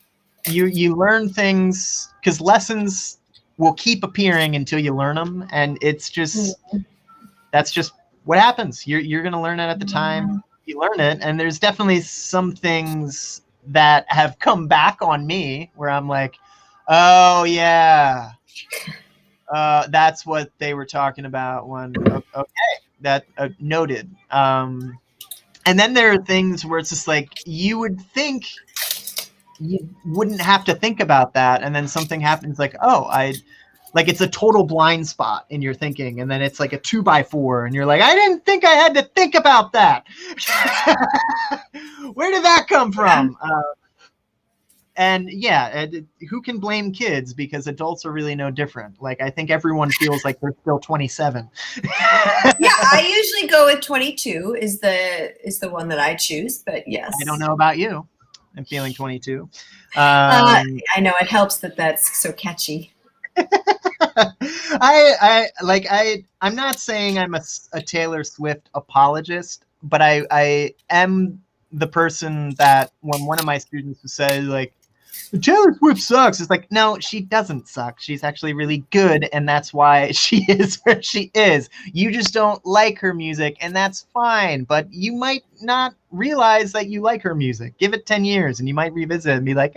You learn things because lessons will keep appearing until you learn them, and it's just that's just what happens. You're gonna learn it at the time you learn it, and there's definitely some things that have come back on me where I'm like, oh yeah, that's what they were talking about when okay, that noted. And then there are things where it's just like you would think you wouldn't have to think about that, and then something happens like, oh, like it's a total blind spot in your thinking, and then it's like a 2x4, and you're like, I didn't think I had to think about that. Where did that come from? And yeah, who can blame kids, because adults are really no different. Like, I think everyone feels like they're still 27. Yeah, I usually go with 22 is the one that I choose, but yes. I don't know about you. I'm feeling 22. I know it helps that that's so catchy. I'm not saying I'm a Taylor Swift apologist, but I am the person that when one of my students would say, like, Taylor Swift sucks, it's like, no, she doesn't suck. She's actually really good, and that's why she is where she is. You just don't like her music, and that's fine, but you might not realize that you like her music. Give it 10 years, and you might revisit it and be like,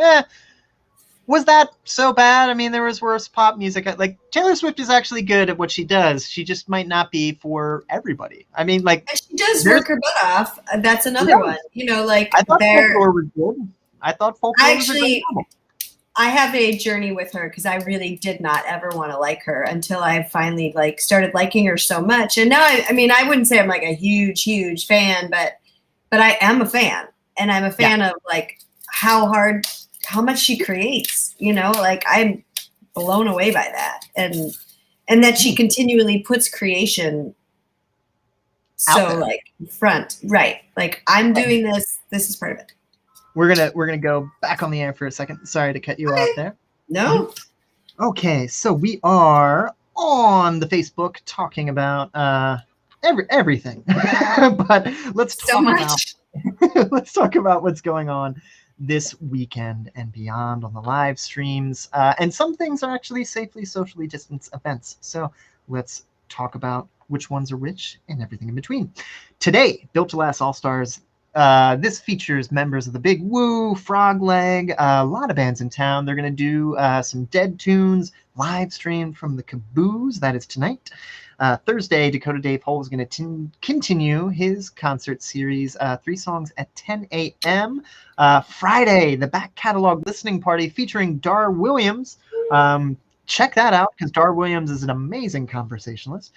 was that so bad? I mean, there was worse pop music. Like, Taylor Swift is actually good at what she does. She just might not be for everybody. I mean, like, and she does work her butt off. That's another one. You know, like, I thought Folklore was good. I thought Folklore was a good album. I have a journey with her because I really did not ever want to like her until I finally like started liking her so much. And now, I mean, I wouldn't say I'm like a huge fan, but I am a fan, and I'm a fan of like how much she creates. You know, like, I'm blown away by that, and that she continually puts creation so like front, right? Like, I'm doing this. This is part of it. We're gonna go back on the air for a second. Sorry to cut you off there. No. Okay, so we are on the Facebook talking about everything, but let's talk about what's going on this weekend and beyond on the live streams. And some things are actually safely socially distanced events. So let's talk about which ones are which and everything in between. Today, Built to Last All-Stars. This features members of the Big Woo, Frog Leg, a lot of bands in town. They're going to do some Dead Tunes live stream from the Caboose. That is tonight. Thursday, Dakota Dave Hull is going to continue his concert series, 3 songs at 10 a.m. Friday, the Back Catalog Listening Party featuring Dar Williams. Check that out, because Dar Williams is an amazing conversationalist.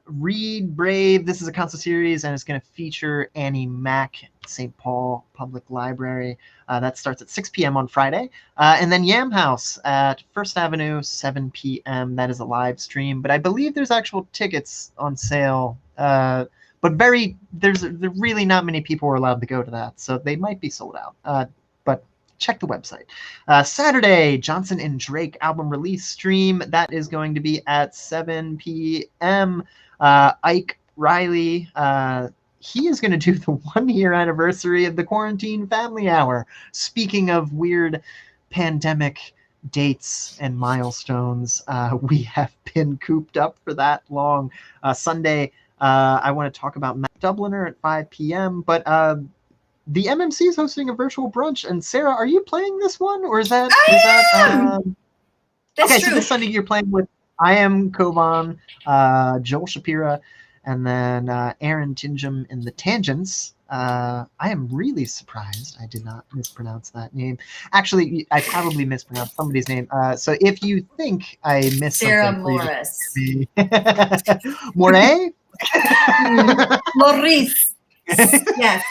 Read Brave, this is a concert series, and it's going to feature Annie Mac at St. Paul Public Library. That starts at 6 p.m. on Friday. And then Yam House at First Avenue, 7 p.m. That is a live stream, but I believe there's actual tickets on sale. But there's really not many people who are allowed to go to that, so they might be sold out. But check the website. Saturday, Johnson and Drake album release stream. That is going to be at 7 p.m. Ike Riley, he is going to do the 1-year anniversary of the Quarantine Family Hour. Speaking of weird pandemic dates and milestones, we have been cooped up for that long. Sunday, I want to talk about Matt Dubliner at 5 p.m., but the MMC is hosting a virtual brunch, and Sarah, are you playing this one, or is that? That's okay, true. So this Sunday you're playing with I Am Kovan, Joel Shapira, and then Aaron Tingham in the Tangents. I am really surprised I did not mispronounce that name. Actually, I probably mispronounced somebody's name. So if you think I missed Sarah something, Morris. Moray? Maurice. Yes.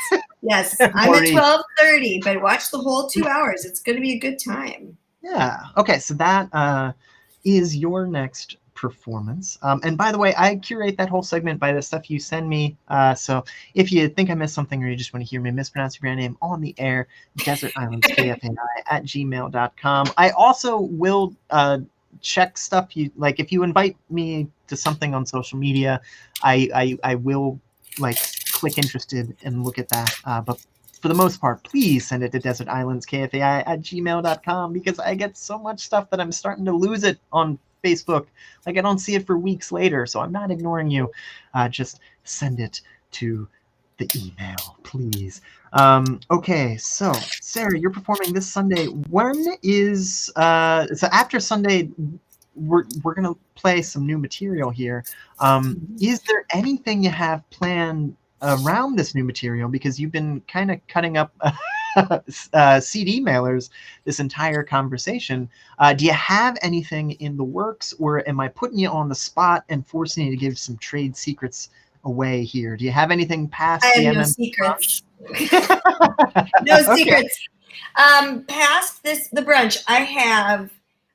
I'm at 12:30, but watch the whole 2 hours. It's going to be a good time. Yeah. Okay, so that is your next performance. And by the way, I curate that whole segment by the stuff you send me. So if you think I missed something, or you just want to hear me mispronounce your brand name on the air, desertislandskfai@gmail.com. I also will check stuff you like. If you invite me to something on social media, I will like click interested and look at that. But for the most part, please send it to desertislandskfai@gmail.com, because I get so much stuff that I'm starting to lose it on Facebook. Like, I don't see it for weeks later, so I'm not ignoring you. Just send it to the email, please. Okay, so Sarah, you're performing this Sunday. When is so after Sunday? We're gonna play some new material here. Is there anything you have planned around this new material, because you've been kind of cutting up CD mailers this entire conversation? Do you have anything in the works, or am I putting you on the spot and forcing you to give some trade secrets away here? Do you have anything past I the have no MM? secrets. No secrets. Past the brunch,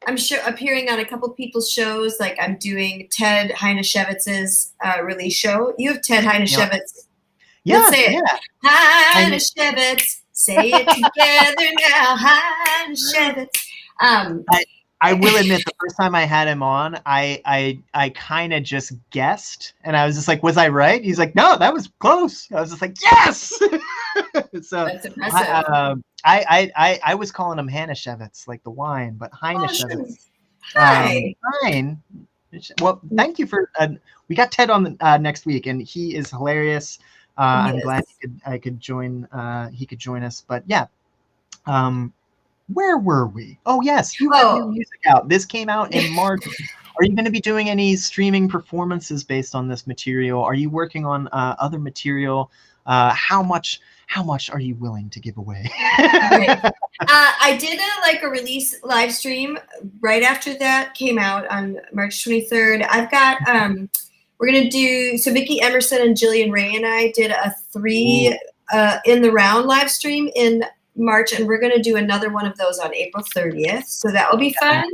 I'm sure appearing on a couple people's shows. Like I'm doing Ted Heineschewitz's release show. You have Ted Heineschewitz. Yeah, let's say it. Heineschewitz, say it together now. Heineschewitz. I will admit, the first time I had him on, I kind of just guessed, and I was just like, "Was I right?" He's like, "No, that was close." I was just like, "Yes!" So that's impressive. I was calling him Heineschewitz, like the wine, but Heineschewitz. Hi. Fine. Well, thank you for. We got Ted on next week, and he is hilarious. I'm glad I could join. He could join us, but yeah. Where were we? Oh, yes, you have new music out. This came out in March. Are you going to be doing any streaming performances based on this material? Are you working on other material? How much are you willing to give away? I did a release live stream right after that came out on March 23rd. I've got we're gonna do Vicky Emerson and Jillian Ray and I did a 3 in the round live stream in March, and we're going to do another one of those on April 30th. So that will be fun.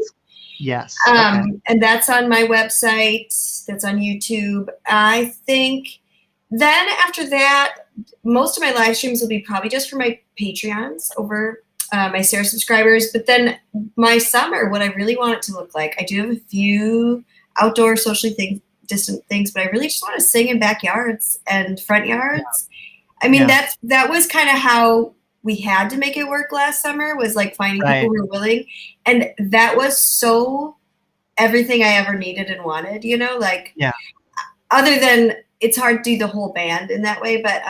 Yes. And that's on my website. That's on YouTube. I think then after that, most of my live streams will be probably just for my Patreons over my Sarah subscribers. But then my summer, what I really want it to look like, I do have a few outdoor socially distant things, but I really just want to sing in backyards and front yards. Yeah. I mean, that was kind of how we had to make it work last summer, was like finding people who were willing. And that was so everything I ever needed and wanted, other than it's hard to do the whole band in that way. But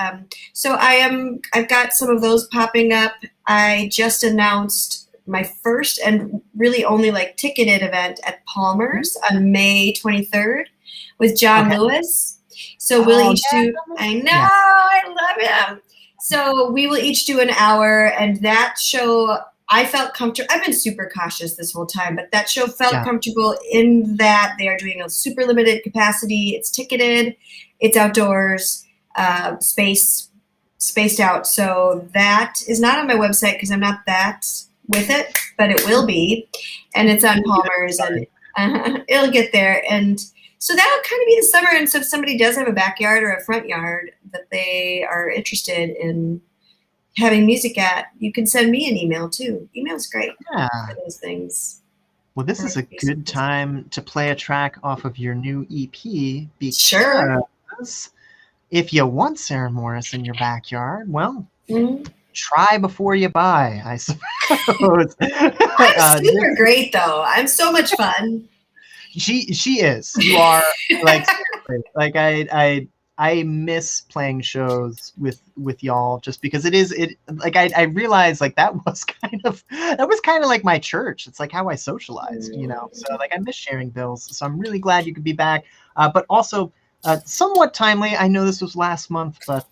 so I've got some of those popping up. I just announced my first and really only ticketed event at Palmer's on May 23rd with John Lewis. So we'll each do, I know, I love him. So we will each do an hour, and that show, I felt comfortable. I've been super cautious this whole time, but that show felt comfortable in that they are doing a super limited capacity. It's ticketed, it's outdoors, spaced out. So that is not on my website because I'm not that with it, but it will be. And it's on Palmer's, and it'll get there. And so that'll kind of be the summer. And so if somebody does have a backyard or a front yard that they are interested in having music at, you can send me an email too. Email's great for those things. Well, this is a good time to play a track off of your new EP. Because if you want Sarah Morris in your backyard, well, try before you buy, I suppose. I'm super great, though. I'm so much fun. She is. You are I miss playing shows with y'all just because I realized that was kind of like my church. It's like how I socialized, So I miss sharing bills. So I'm really glad you could be back. But also somewhat timely. I know this was last month, but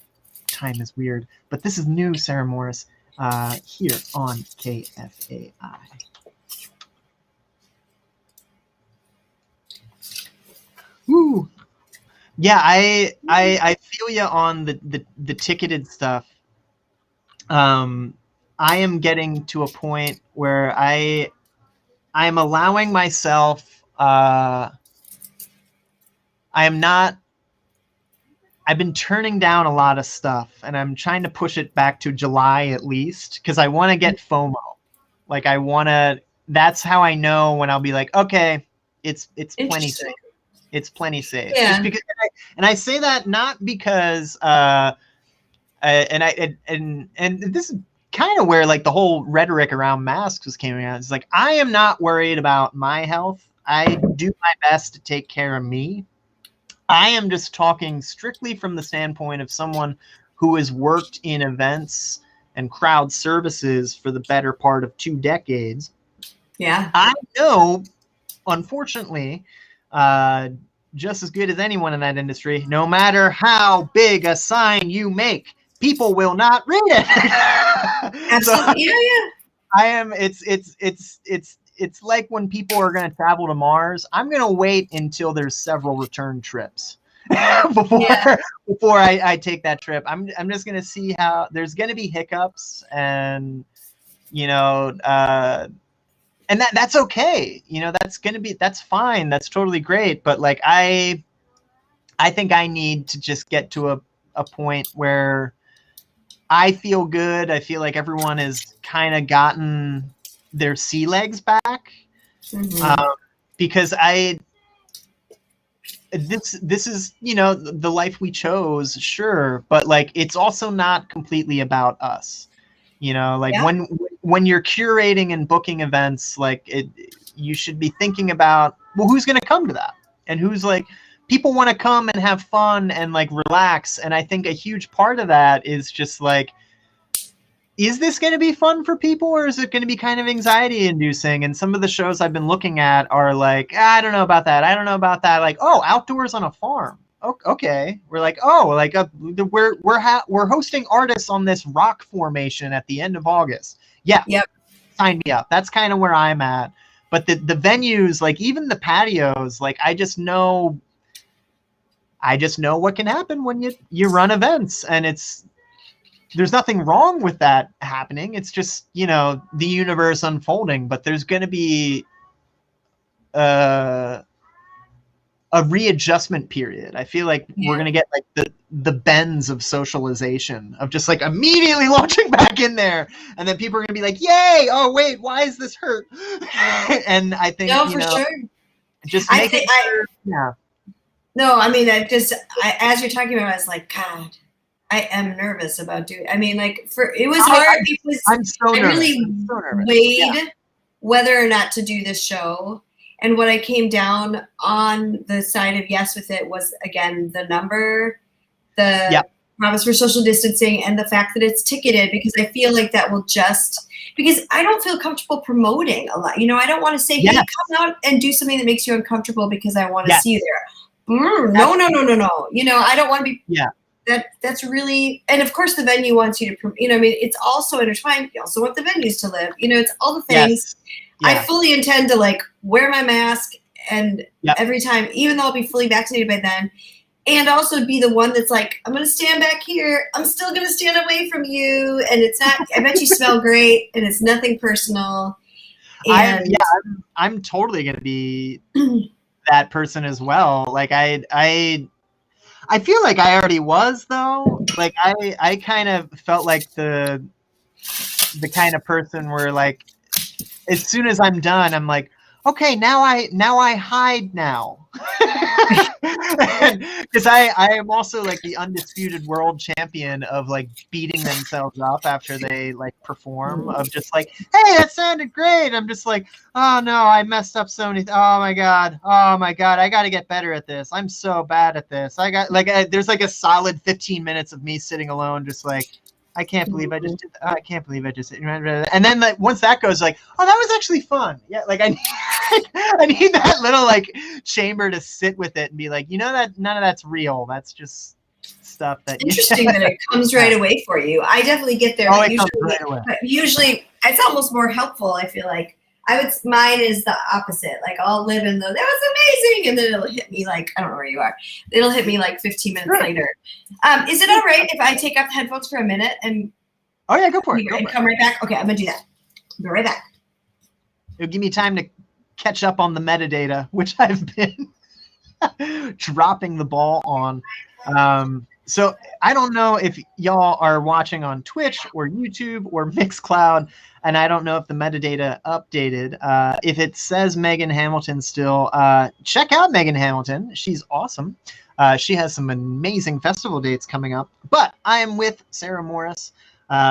time is weird. But this is new Sarah Morris here on KFAI. Woo. Yeah, I feel you on the ticketed stuff. I am getting to a point where I am allowing myself. I've been turning down a lot of stuff, and I'm trying to push it back to July at least because I want to get FOMO. That's how I know when I'll be like, okay, it's plenty safe. It's plenty safe. Yeah. Just because, and I say that not because, and this is kind of where the whole rhetoric around masks was coming out. It's I am not worried about my health. I do my best to take care of me. I am just talking strictly from the standpoint of someone who has worked in events and crowd services for the better part of 2 decades. Yeah. I know, unfortunately, just as good as anyone in that industry, no matter how big a sign you make, people will not read it. Absolutely. It's like when people are going to travel to Mars. I'm going to wait until there's several return trips before I take that trip. I'm just going to see how there's going to be hiccups, and you know, and that's okay. You know, that's fine. That's totally great. But like, I think I need to just get to a point where I feel good. I feel like everyone has kind of gotten their sea legs back. Because this is, you know, the life we chose, sure, but like, it's also not completely about us, you know, like when you're curating and booking events, like you should be thinking about, well, who's going to come to that, and who's like, people want to come and have fun and like relax. And I think a huge part of that is just like, is this going to be fun for people, or is it going to be kind of anxiety inducing? And some of the shows I've been looking at are like, I don't know about that. I don't know about that. Like, oh, outdoors on a farm. Okay. We're like, oh, like we're hosting artists on this rock formation at the end of August. Yeah. Yep. Sign me up. That's kind of where I'm at. But the venues, like even the patios, like I just know what can happen when you run events, and there's nothing wrong with that happening. It's just, you know, the universe unfolding, but there's going to be a readjustment period. I feel like we're going to get like the bends of socialization, of just like immediately launching back in there. And then people are going to be like, yay. Oh, wait, why is this hurt? And I think, sure. Just make it sure. Yeah. No, I mean, as you're talking about, I was like, God, I am nervous about doing. I mean, like it was hard because I really weighed whether or not to do this show, and what I came down on the side of yes with it was, again, the number, the promise for social distancing, and the fact that it's ticketed, because I feel like that will because I don't feel comfortable promoting a lot. You know, I don't want to say, hey, come out and do something that makes you uncomfortable because I want to see you there. No. You know, I don't want to be. Yeah. That's really, and of course the venue wants you to, you know, I mean, it's also intertwined. You also want the venues to live, you know, it's all the things. I fully intend to like wear my mask and every time, even though I'll be fully vaccinated by then, and also be the one that's like, I'm going to stand back here. I'm still going to stand away from you. And it's not, I bet you smell great, and it's nothing personal. And I'm totally going to be that person as well. Like I feel like I already was, though. Like I kind of felt like the kind of person where like, as soon as I'm done, I'm like, okay, now I hide now. Because I am also like the undisputed world champion of like beating themselves up after they like perform, of just like, hey, that sounded great. I'm just like, oh no, I messed up so many. Oh my god, I got to get better at this. I'm so bad at this. I got like there's like a solid 15 minutes of me sitting alone, just like, I can't believe I just did that. I can't believe I just did that. And then like once that goes, like, oh, that was actually fun. Yeah, like I need that little like chamber to sit with it and be like, you know, that none of that's real. That's just stuff that. Interesting that it comes right away for you. I definitely get there. Oh, it comes right away. But usually it's almost more helpful. I feel like mine is the opposite. Like I'll live in that was amazing, and then it'll hit me like, I don't know where you are. It'll hit me like 15 minutes later. Is it all right if I take off the headphones for a minute and? Oh yeah, go for it. Come right back. Okay, I'm gonna do that. I'll be right back. It'll give me time to catch up on the metadata, which I've been dropping the ball on. So I don't know if y'all are watching on Twitch or YouTube or Mixcloud, and I don't know if the metadata updated. If it says Megan Hamilton still, check out Megan Hamilton. She's awesome. She has some amazing festival dates coming up. But I am with Sarah Morris.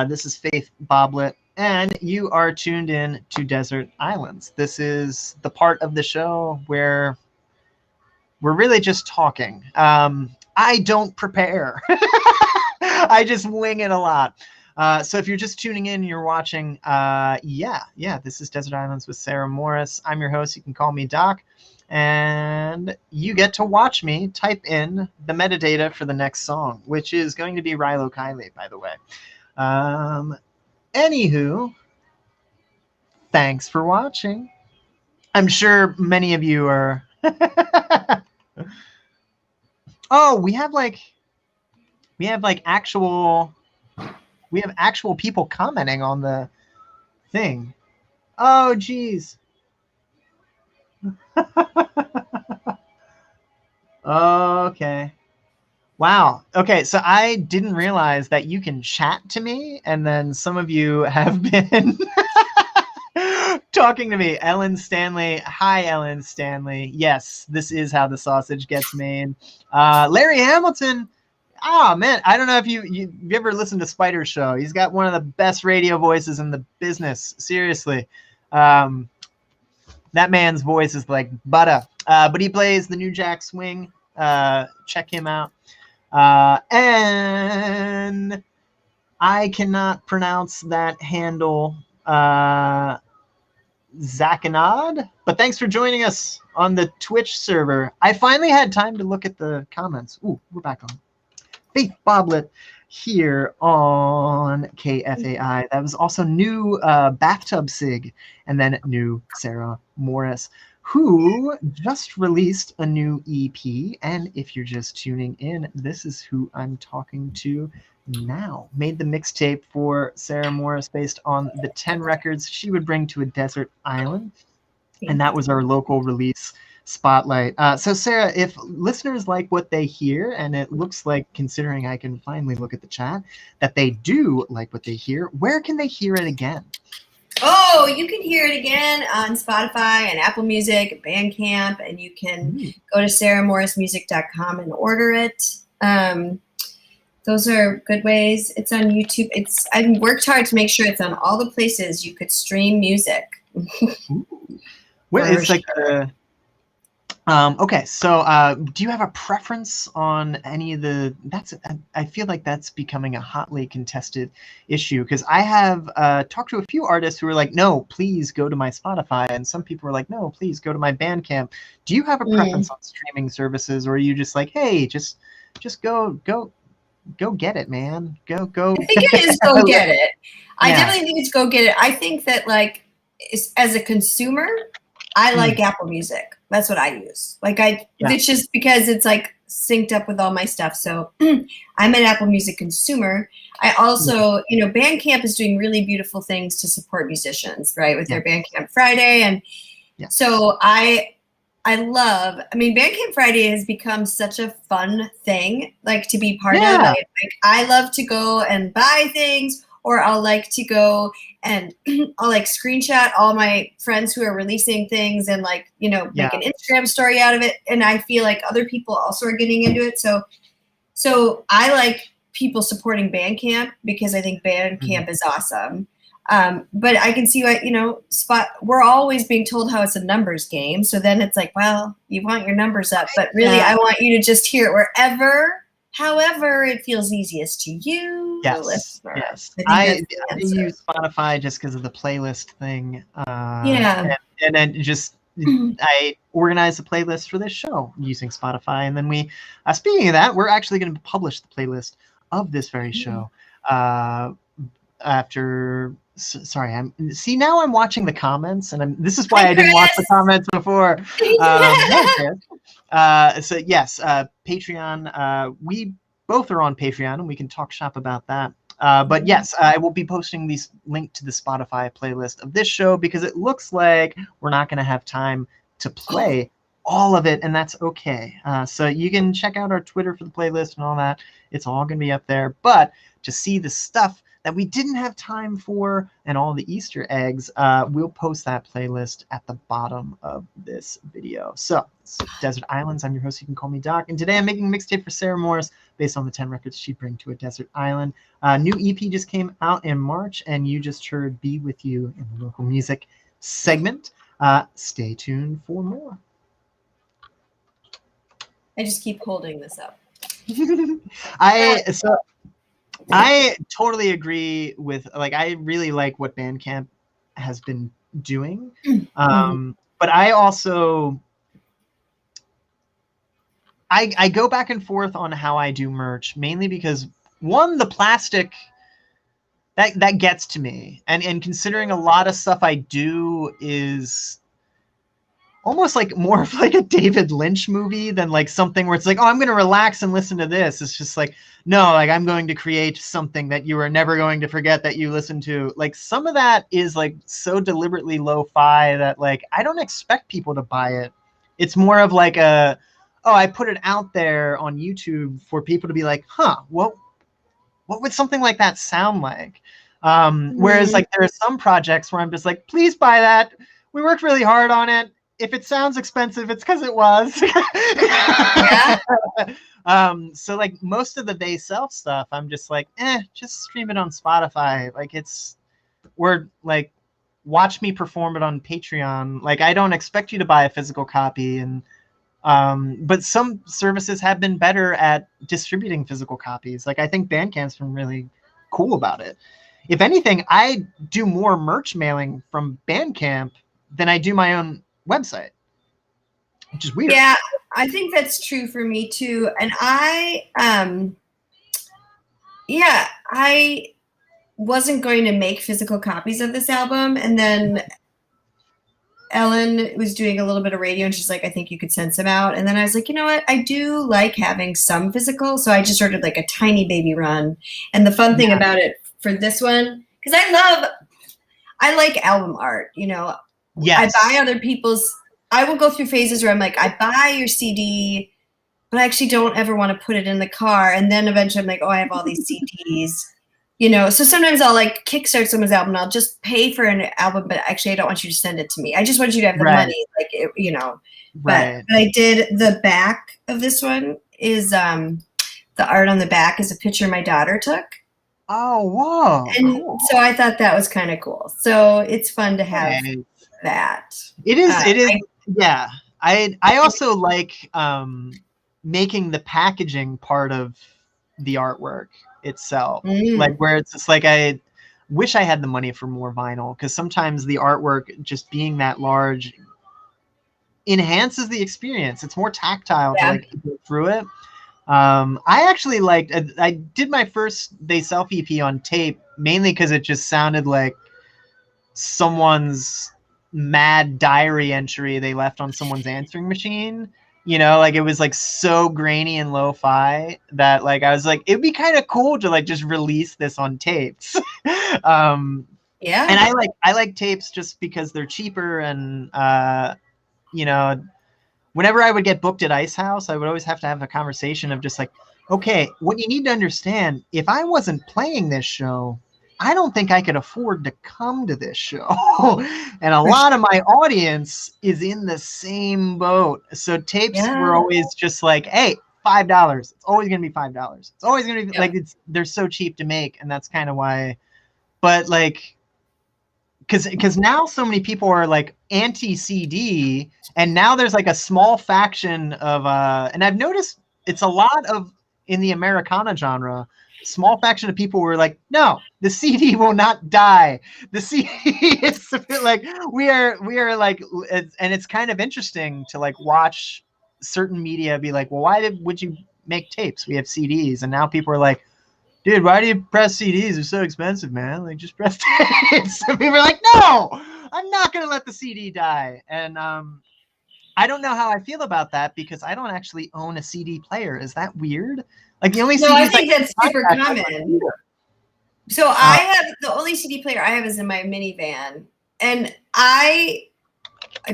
This is Faith Boblet, and you are tuned in to Desert Islands. This is the part of the show where we're really just talking. I don't prepare. I just wing it a lot. So if you're just tuning in and you're watching, this is Desert Islands with Sarah Morris. I'm your host. You can call me Doc. And you get to watch me type in the metadata for the next song, which is going to be Rilo Kiley, by the way. Anywho, thanks for watching. I'm sure many of you are... Oh, we have actual people commenting on the thing. Oh, geez. Okay. Wow. Okay, so I didn't realize that you can chat to me, and then some of you have been talking to me. Ellen Stanley. Hi, Ellen Stanley. Yes, this is how the sausage gets made. Larry Hamilton. Oh, man. I don't know if you ever listened to Spider's show. He's got one of the best radio voices in the business. Seriously. That man's voice is like butter. But he plays the New Jack Swing. Check him out. And I cannot pronounce that handle, Zakanad, but thanks for joining us on the Twitch server. I finally had time to look at the comments. Ooh, we're back on. Faith Boblet here on KFAI. That was also new Bathtub Sig, and then new Sarah Morris, who just released a new EP. And if you're just tuning in, this is who I'm talking to now. Made the mixtape for Sarah Morris based on the 10 records she would bring to a desert island. And that was our local release spotlight. So Sarah, if listeners like what they hear, and it looks like, considering I can finally look at the chat, that they do like what they hear, where can they hear it again? Oh, you can hear it again on Spotify and Apple Music and Bandcamp, and you can go to sarahmorrismusic.com and order it. Those are good ways. It's on YouTube. I worked hard to make sure it's on all the places you could stream music. Well, it's like okay, so do you have a preference on any of the? I feel like that's becoming a hotly contested issue, because I have talked to a few artists who are like, no, please go to my Spotify, and some people are like, no, please go to my Bandcamp. Do you have a preference on streaming services, or are you just like, hey, just go get it, man, go? I think it is go get it. I definitely think it's go get it. I think that, like, as a consumer, I like Apple Music. That's what I use. Like, it's just because it's like synced up with all my stuff. So I'm an Apple Music consumer. I also, Bandcamp is doing really beautiful things to support musicians, right? With their Bandcamp Friday. And so I mean, Bandcamp Friday has become such a fun thing, like, to be part of. Like, I love to go and buy things, or I'll like to go and I'll like screenshot all my friends who are releasing things and like, make an Instagram story out of it. And I feel like other people also are getting into it. So I like people supporting Bandcamp because I think Bandcamp is awesome. But I can see why, we're always being told how it's a numbers game. So then it's like, well, you want your numbers up, but really I want you to just hear it however it feels easiest to you, the listener. Yes. I use Spotify just because of the playlist thing. And then just I organize a playlist for this show using Spotify. And then we, speaking of that, we're actually going to publish the playlist of this very show after. Sorry, now I'm watching the comments, and this is why I didn't watch the comments before. So yes, Patreon. We both are on Patreon, and we can talk shop about that. But yes, I will be posting these link to the Spotify playlist of this show, because it looks like we're not going to have time to play all of it, and that's okay. So you can check out our Twitter for the playlist and all that. It's all going to be up there. But to see the stuff that we didn't have time for and all the Easter eggs, we'll post that playlist at the bottom of this video. So, Desert Islands, I'm your host, you can call me Doc, and today I'm making a mixtape for Sarah Morris based on the 10 records she'd bring to a desert island. New EP just came out in March, and you just heard Be With You in the local music segment. Stay tuned for more. I just keep holding this up. I totally agree with, like, I really like what Bandcamp has been doing. But I also, I go back and forth on how I do merch, mainly because, one, the plastic, that gets to me. And considering a lot of stuff I do is almost like more of like a David Lynch movie than like something where it's like, oh, I'm going to relax and listen to this. It's just like, no, like I'm going to create something that you are never going to forget that you listen to. Like some of that is like so deliberately lo-fi that like I don't expect people to buy it. It's more of like a, oh, I put it out there on YouTube for people to be like, huh, what would something like that sound like? Whereas like there are some projects where I'm just like, please buy that. We worked really hard on it. If it sounds expensive, it's because it was. Yeah. So like most of the They Self stuff, I'm just like, just stream it on Spotify. Like or like watch me perform it on Patreon. Like I don't expect you to buy a physical copy. And but some services have been better at distributing physical copies. Like I think Bandcamp's been really cool about it. If anything, I do more merch mailing from Bandcamp than I do my own website, which is weird. Yeah, I think that's true for me too. And I wasn't going to make physical copies of this album. And then Ellen was doing a little bit of radio and she's like, I think you could send some out. And then I was like, you know what? I do like having some physical. So I just ordered like a tiny baby run. And the fun thing about it for this one, because I like album art, you know. Yes. I buy other people's, I will go through phases where I'm like, I buy your CD, but I actually don't ever want to put it in the car. And then eventually I'm like, oh, I have all these CDs, you know. So sometimes I'll like kickstart someone's album and I'll just pay for an album, but actually I don't want you to send it to me. I just want you to have the money, like, you know. But I did the back of this one is the art on the back is a picture my daughter took. Oh, whoa. And so I thought that was kind of cool. So it's fun to have that. It is. Yeah. I also like making the packaging part of the artwork itself. Like where it's just like, I wish I had the money for more vinyl, because sometimes the artwork just being that large enhances the experience. It's more tactile to like go through it. I actually liked, I did my first They Self EP on tape mainly because it just sounded like someone's mad diary entry they left on someone's answering machine. You know, like it was like so grainy and lo-fi that like I was like, it'd be kind of cool to like just release this on tapes. And I like tapes just because they're cheaper. And you know, whenever I would get booked at Ice House, I would always have to have a conversation of just like, okay, what you need to understand, if I wasn't playing this show, I don't think I could afford to come to this show. And a lot of my audience is in the same boat. So tapes were always just like, hey, $5. It's always going to be $5. It's always going to be like, they're so cheap to make. And that's kind of why, but like, because now so many people are like anti-CD, and now there's like a small faction of, and I've noticed it's a lot of, in the Americana genre, small faction of people were like, no, the CD will not die. The CD is like, we are like, and it's kind of interesting to like watch certain media be like, well, would you make tapes? We have CDs. And now people are like, dude, why do you press CDs? They're so expensive, man. Like, just press tapes. And people are like, no, I'm not going to let the CD die. And I don't know how I feel about that, because I don't actually own a CD player. Is that weird? Like the only CDs I think that's super common. So I have, the only CD player I have is in my minivan, and I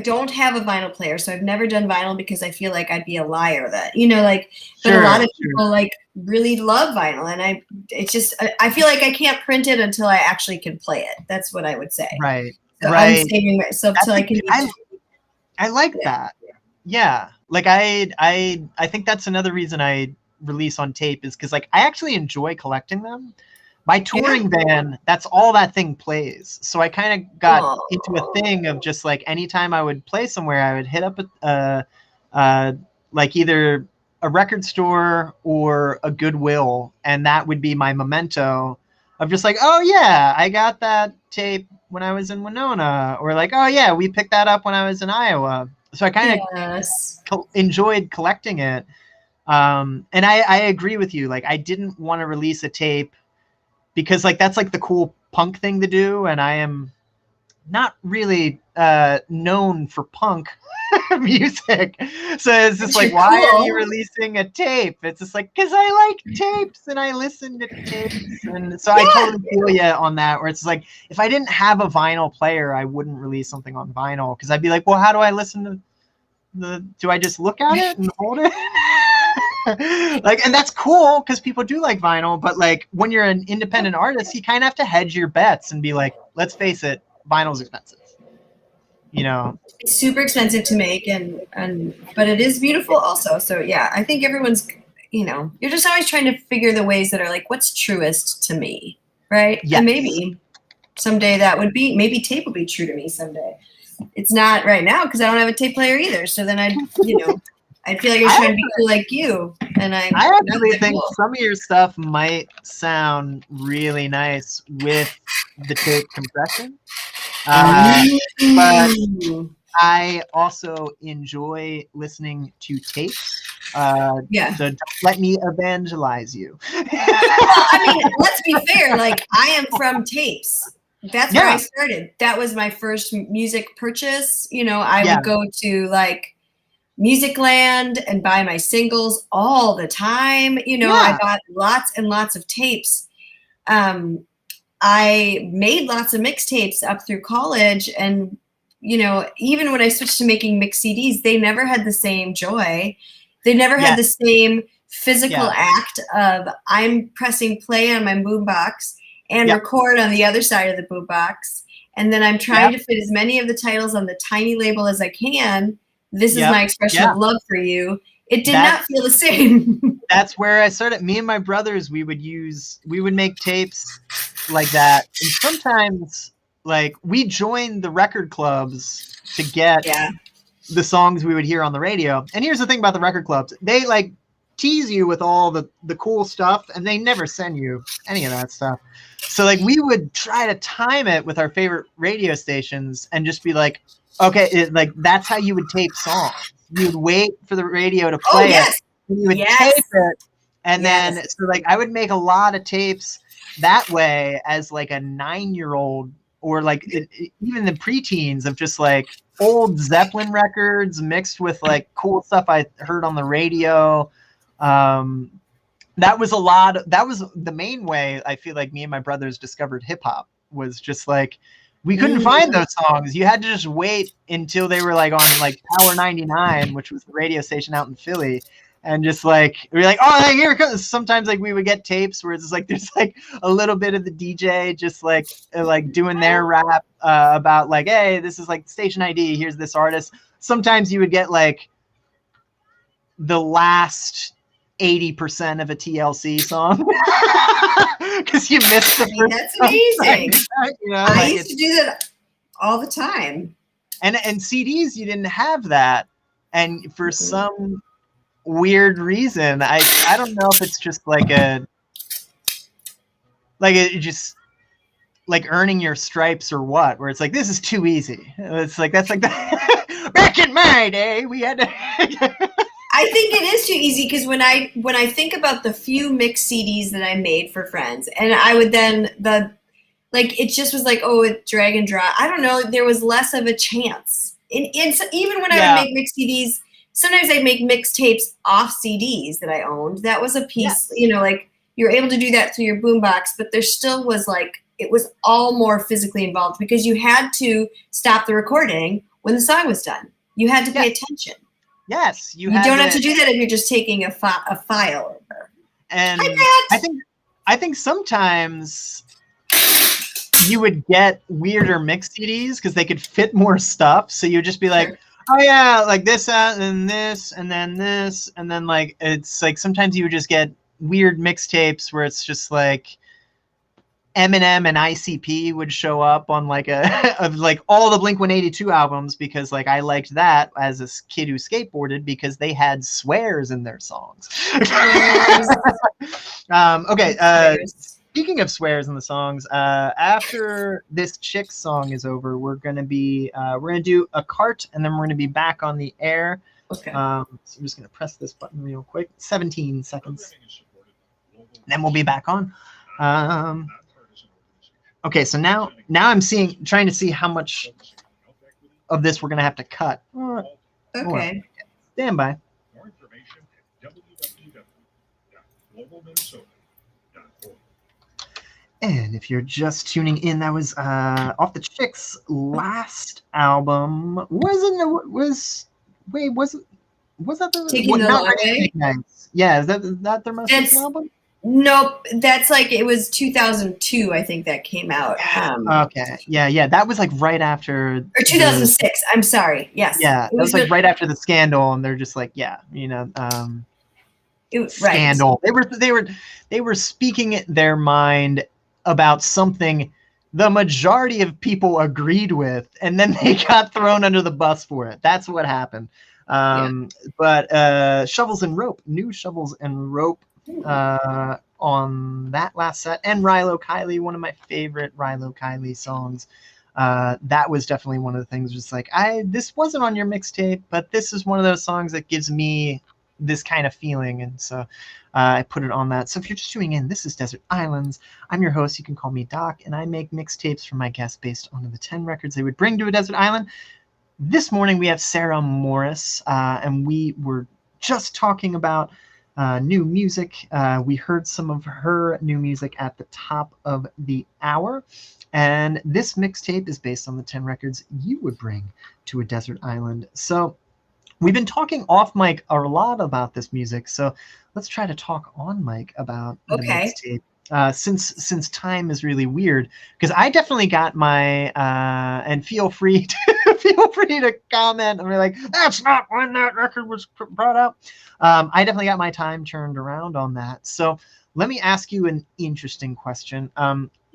don't have a vinyl player, so I've never done vinyl because I feel like I'd be a liar that, you know, like, but a lot of people like really love vinyl, and I feel like I can't print it until I actually can play it. That's what I would say. Right. So I'm saving myself till I can. I like that. Yeah. Like I think that's another reason I release on tape, is because like I actually enjoy collecting them. My touring band, that's all that thing plays. So I kind of got into a thing of just like, anytime I would play somewhere, I would hit up like either a record store or a Goodwill, and that would be my memento of just like, oh yeah, I got that tape when I was in Winona, or like, oh yeah, we picked that up when I was in Iowa. So I kind of enjoyed collecting it. And I agree with you. Like, I didn't want to release a tape because like that's like the cool punk thing to do, and I am not really known for punk music. So it's just like, why are you releasing a tape? It's just like, because I like tapes and I listen to tapes. And so I totally feel you on that, where it's like, if I didn't have a vinyl player, I wouldn't release something on vinyl, because I'd be like, well, how do I listen to do I just look at it and hold it? Like, and that's cool because people do like vinyl, but like when you're an independent artist, you kind of have to hedge your bets and be like, let's face it, vinyl's expensive. You know, it's super expensive to make, and but it is beautiful also. So yeah, I think everyone's, you know, you're just always trying to figure the ways that are like, what's truest to me, right? Yes. And maybe someday that would be, maybe tape will be true to me someday. It's not right now because I don't have a tape player either. So then I, you know, I feel like I was trying to be cool like you, and I actually think some of your stuff might sound really nice with the tape compression. But I also enjoy listening to tapes. So don't let me evangelize you. Well, I mean, let's be fair. Like, I am from tapes. That's where I started. That was my first music purchase. You know, I would go to like Musicland and buy my singles all the time. You know, I bought lots and lots of tapes. I made lots of mixtapes up through college, and you know, even when I switched to making mix CDs, they never had the same joy. They never had the same physical act of I'm pressing play on my boombox and record on the other side of the boombox, and then I'm trying to fit as many of the titles on the tiny label as I can. This is my expression of love for you. It did not feel the same. That's where I started. Me and my brothers, we would make tapes like that. And sometimes, like, we joined the record clubs to get the songs we would hear on the radio. And here's the thing about the record clubs. They, like, tease you with all the cool stuff, and they never send you any of that stuff. So, like, we would try to time it with our favorite radio stations and just be like, okay, like, that's how you would tape songs. You'd wait for the radio to play it, and you would tape it, and then, so, like, I would make a lot of tapes that way as, like, a 9-year-old, or, like, even the preteens, of just, like, old Zeppelin records mixed with, like, cool stuff I heard on the radio. That was the main way I feel like me and my brothers discovered hip-hop, was just, like, we couldn't find those songs. You had to just wait until they were like on like Power 99, which was the radio station out in Philly. And just like, we're like, oh, here it comes. Sometimes like we would get tapes where it's just like, there's like a little bit of the DJ just like doing their rap about like, hey, this is like station ID. Here's this artist. Sometimes you would get like the last 80% of a TLC song. Because you missed the first. That's amazing. You know, I used to do that all the time. And CDs, you didn't have that, and for some weird reason, I don't know if it's just like it just like earning your stripes or what, where it's like, this is too easy. It's like, that's like back in my day we had to. I think it is too easy, because when I think about the few mix CDs that I made for friends, and I would then it just was like, oh, it drag and drop. I don't know. There was less of a chance. Even when I would make mix CDs, sometimes I'd make mixtapes off CDs that I owned. That was a piece, you know, like you're able to do that through your boombox, but there still was like, it was all more physically involved, because you had to stop the recording when the song was done. You had to pay attention. Yes, you don't have to do that if you're just taking a file over. And I think sometimes you would get weirder mix CDs because they could fit more stuff. So you'd just be like, oh yeah, like this and this and then this, and then like it's like sometimes you would just get weird mixtapes where it's just like Eminem and ICP would show up on like of like all the Blink-182 albums, because like I liked that as a kid who skateboarded, because they had swears in their songs. Okay. Speaking of swears in the songs, after this Chick song is over, we're gonna do a cart, and then we're gonna be back on the air. Okay. So I'm just gonna press this button real quick. 17 seconds. Then we'll be back on. Okay, so now I'm trying to see how much of this we're gonna have to cut. Okay. Stand by. More information at www.globalminnesota.org. And if you're just tuning in, that was Off the Chicks' last album. Was that the Taking the Long Way? Nice. Yeah, is that their most recent album? Nope, that's like, it was 2002, I think, that came out. Okay, yeah, that was like right after. Or 2006. I'm sorry. Yes. Yeah, it was like right after the scandal, and they're just like, yeah, scandal. Right. They were speaking their mind about something the majority of people agreed with, and then they got thrown under the bus for it. That's what happened. But Shovels and Rope, new Shovels and Rope on that last set, and Rilo Kiley, one of my favorite Rilo Kiley songs. That was definitely one of the things, just like, this wasn't on your mixtape, but this is one of those songs that gives me this kind of feeling, and so I put it on that. So if you're just tuning in, this is Desert Islands. I'm your host. You can call me Doc, and I make mixtapes for my guests based on the 10 records they would bring to a desert island. This morning we have Sarah Morris, and we were just talking about new music. We heard some of her new music at the top of the hour, and this mixtape is based on the 10 records you would bring to a desert island. So we've been talking off mic a lot about this music, so let's try to talk on mic about the mixtape. Since time is really weird, because I definitely got my and feel free to comment and be like, that's not when that record was brought out. I definitely got my time turned around on that. So let me ask you an interesting question.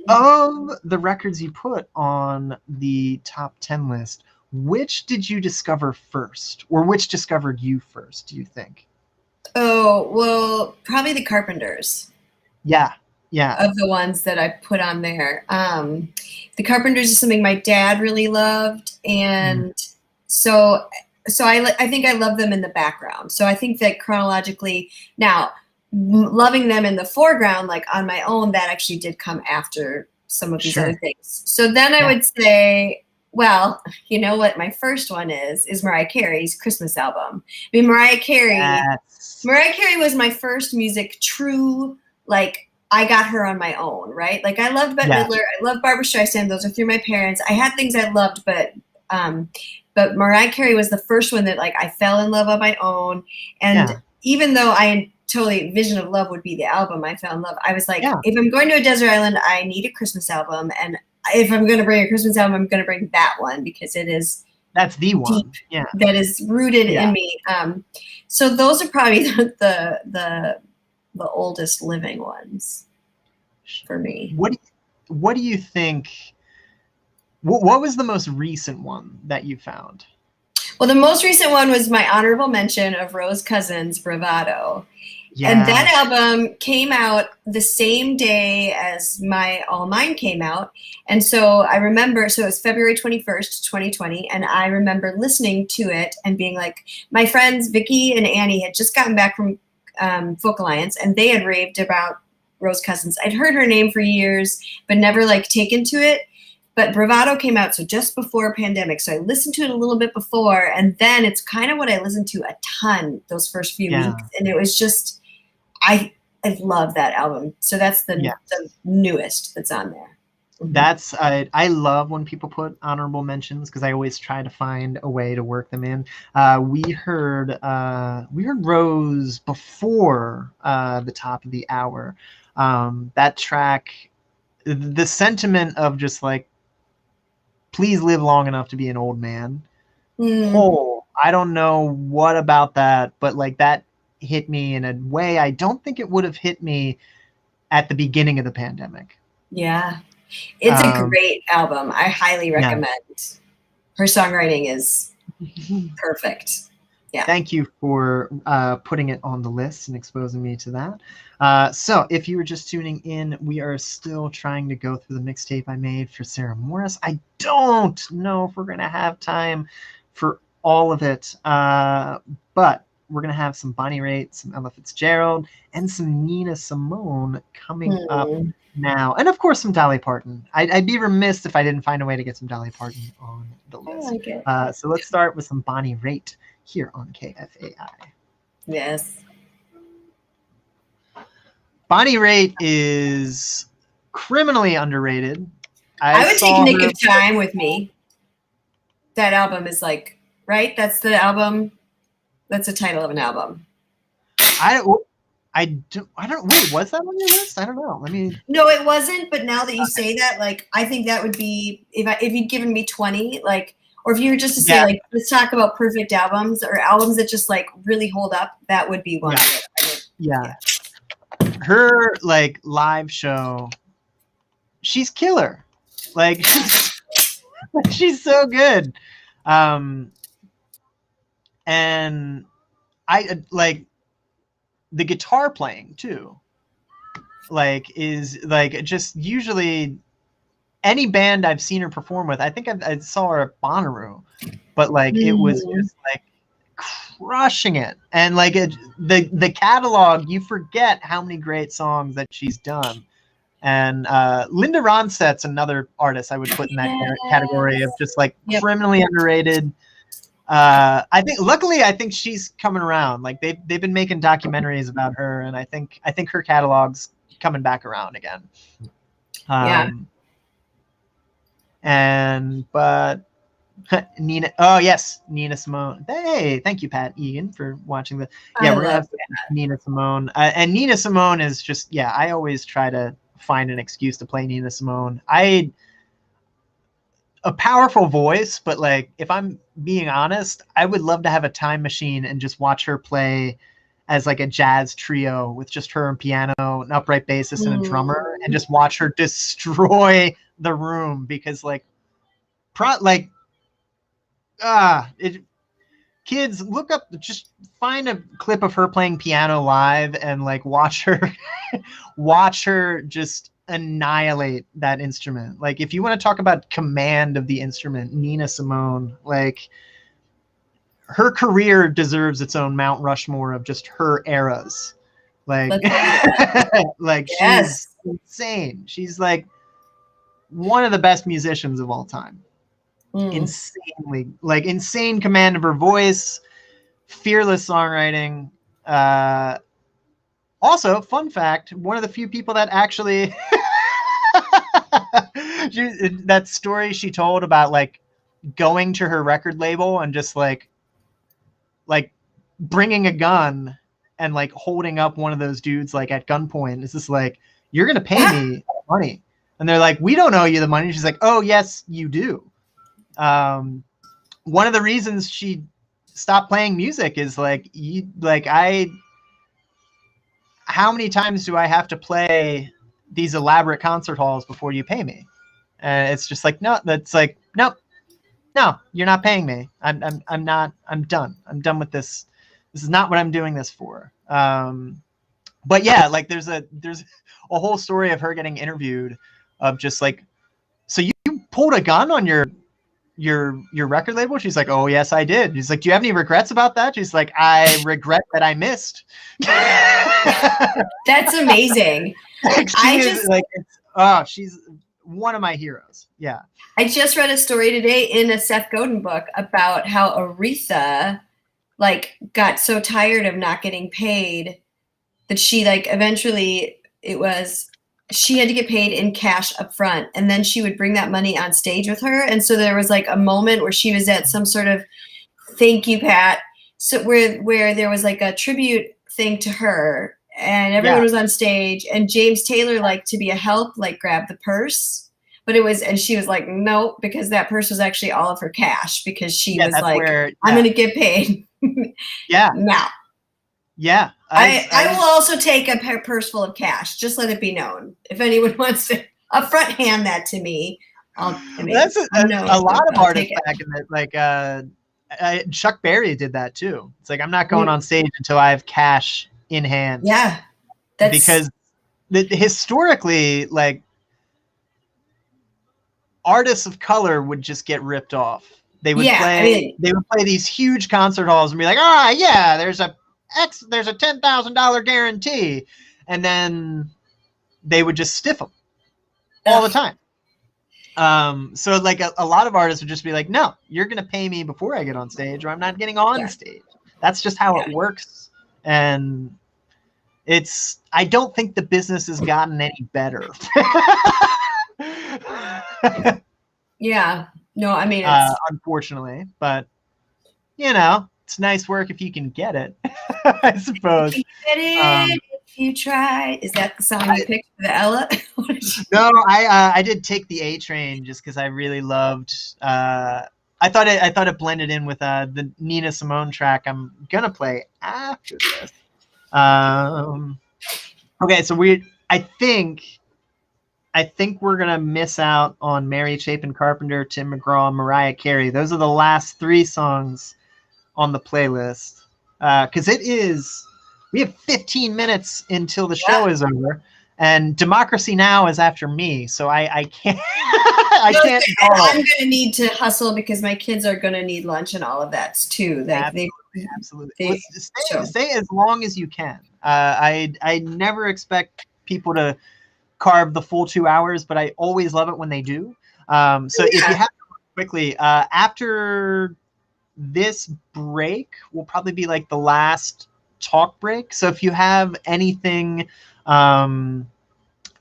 Of the records you put on the top 10 list, which did you discover first, or which discovered you first, do you think? Oh, well, probably the Carpenters. Yeah. Of the ones that I put on there. The Carpenters is something my dad really loved, and so I think I love them in the background. So I think that chronologically, now loving them in the foreground, like on my own, that actually did come after some of these other things. So then I would say, well, you know what my first one is Mariah Carey's Christmas album. I mean, Mariah Carey was my first music true, like, I got her on my own, right? Like, I loved Bette Midler, I loved Barbra Streisand. Those are through my parents. I had things I loved, but Mariah Carey was the first one that, like, I fell in love on my own. And even though Vision of Love would be the album I fell in love, I was like, if I'm going to a desert island, I need a Christmas album, and if I'm going to bring a Christmas album, I'm going to bring that one, because that's the one. That is rooted in me. So those are probably the oldest living ones for me. What do you think? What was the most recent one that you found? Well, the most recent one was my honorable mention of Rose Cousins' Bravado. And that album came out the same day as All Mine came out. And so I remember, so it was February 21st, 2020. And I remember listening to it and being like, my friends, Vicky and Annie, had just gotten back from Folk Alliance, and they had raved about Rose Cousins. I'd heard her name for years, but never like taken to it. But Bravado came out, so just before pandemic. So I listened to it a little bit before, and then it's kind of what I listened to a ton those first few weeks. And it was just, I love that album. So that's the newest that's on there. That's I love when people put honorable mentions, because I always try to find a way to work them in. We heard Rose before the top of the hour. That track, the sentiment of just like, please live long enough to be an old man. I don't know what about that, but like, that hit me in a way I don't think it would have hit me at the beginning of the pandemic. It's a great album. I highly recommend. Her songwriting is perfect. Thank you for putting it on the list and exposing me to that. So if you were just tuning in, we are still trying to go through the mixtape I made for Sarah Morris. I don't know if we're going to have time for all of it, but we're going to have some Bonnie Raitt, some Ella Fitzgerald, and some Nina Simone coming up now. And of course, some Dolly Parton. I'd be remiss if I didn't find a way to get some Dolly Parton on the list. I like it. So let's start with some Bonnie Raitt here on KFAI. Yes. Bonnie Raitt is criminally underrated. I would take Nick of Time with me. That album is like, right? That's the album. That's the title of an album. I don't. Wait, was that on your list? I don't know. No, it wasn't. But now that you say that, like, I think that would be if you'd given me 20, like, or if you were just to say like, let's talk about perfect albums or albums that just like really hold up. That would be one. Yeah. Her like live show, she's killer. Like she's so good. And I like the guitar playing too. Like is like just usually any band I've seen her perform with. I think I saw her at Bonnaroo, but like it was just like crushing it. And like the catalog, you forget how many great songs that she's done. And Linda Ronstadt's another artist I would put in that category of just like criminally underrated. I think she's coming around. Like they've been making documentaries about her, and I think her catalog's coming back around again. But Nina. Oh yes, Nina Simone. Hey, thank you, Pat Egan, for watching the. Yeah, we're gonna have Nina Simone, and Nina Simone is just I always try to find an excuse to play Nina Simone. A powerful voice, but like if I'm being honest, I would love to have a time machine and just watch her play as like a jazz trio with just her and piano, an upright bassist, and a drummer, and just watch her destroy the room because kids, look up, just find a clip of her playing piano live and like watch her just annihilate that instrument. Like if you want to talk about command of the instrument, Nina Simone, like her career deserves its own Mount Rushmore of just her eras. Like like she's insane. She's like one of the best musicians of all time. Insane command of her voice, fearless songwriting. Also, fun fact, one of the few people that actually that story she told about like going to her record label and just like bringing a gun and like holding up one of those dudes like at gunpoint. It's just like, you're gonna pay me money, and they're like, we don't owe you the money. She's like, oh yes, you do. One of the reasons she stopped playing music is how many times do I have to play these elaborate concert halls before you pay me? And it's just like, no, that's like, no, you're not paying me. I'm done. I'm done with this. This is not what I'm doing this for. But yeah, like there's a whole story of her getting interviewed of just like, so you pulled a gun on your record label? She's like, oh yes, I did. He's like, do you have any regrets about that? She's like, I regret that I missed. That's amazing. She's one of my heroes. Yeah. I just read a story today in a Seth Godin book about how Aretha like got so tired of not getting paid that she like eventually she had to get paid in cash up front, and then she would bring that money on stage with her. And so there was like a moment where she was at some sort of thank you, Pat. So where there was like a tribute thing to her, and everyone was on stage, and James Taylor, like to be a help, like grabbed the purse, but and she was like, no, because that purse was actually all of her cash, because she was like, I'm going to get paid. Now. Yeah. I will also take a purse full of cash. Just let it be known. If anyone wants to upfront hand that to me, that's a lot of artists back in it. Like Chuck Berry did that too. It's like, I'm not going on stage until I have cash in hand. Yeah. Because historically, like artists of color would just get ripped off. They would play these huge concert halls and be like, there's a $10,000 guarantee, and then they would just stiff them. all the time. So like a lot of artists would just be like, no, you're going to pay me before I get on stage, or I'm not getting on stage. That's just how it works. And I don't think the business has gotten any better. Yeah. No, I mean, unfortunately, but you know, it's nice work if you can get it, I suppose. Get it if you try. Is that the song you picked for the Ella? No, I did Take the A Train just because I really loved. I thought it blended in with the Nina Simone track I'm gonna play after this. Okay, so I think we're gonna miss out on Mary Chapin Carpenter, Tim McGraw, and Mariah Carey. Those are the last 3 songs on the playlist, because we have 15 minutes until the show is over, and Democracy Now! Is after me, so I can't. I can't go. I'm going to need to hustle because my kids are going to need lunch and all of that too. Like absolutely. Stay as long as you can. I never expect people to carve the full 2 hours, but I always love it when they do. So if you have to quickly, after this break will probably be like the last talk break. So if you have anything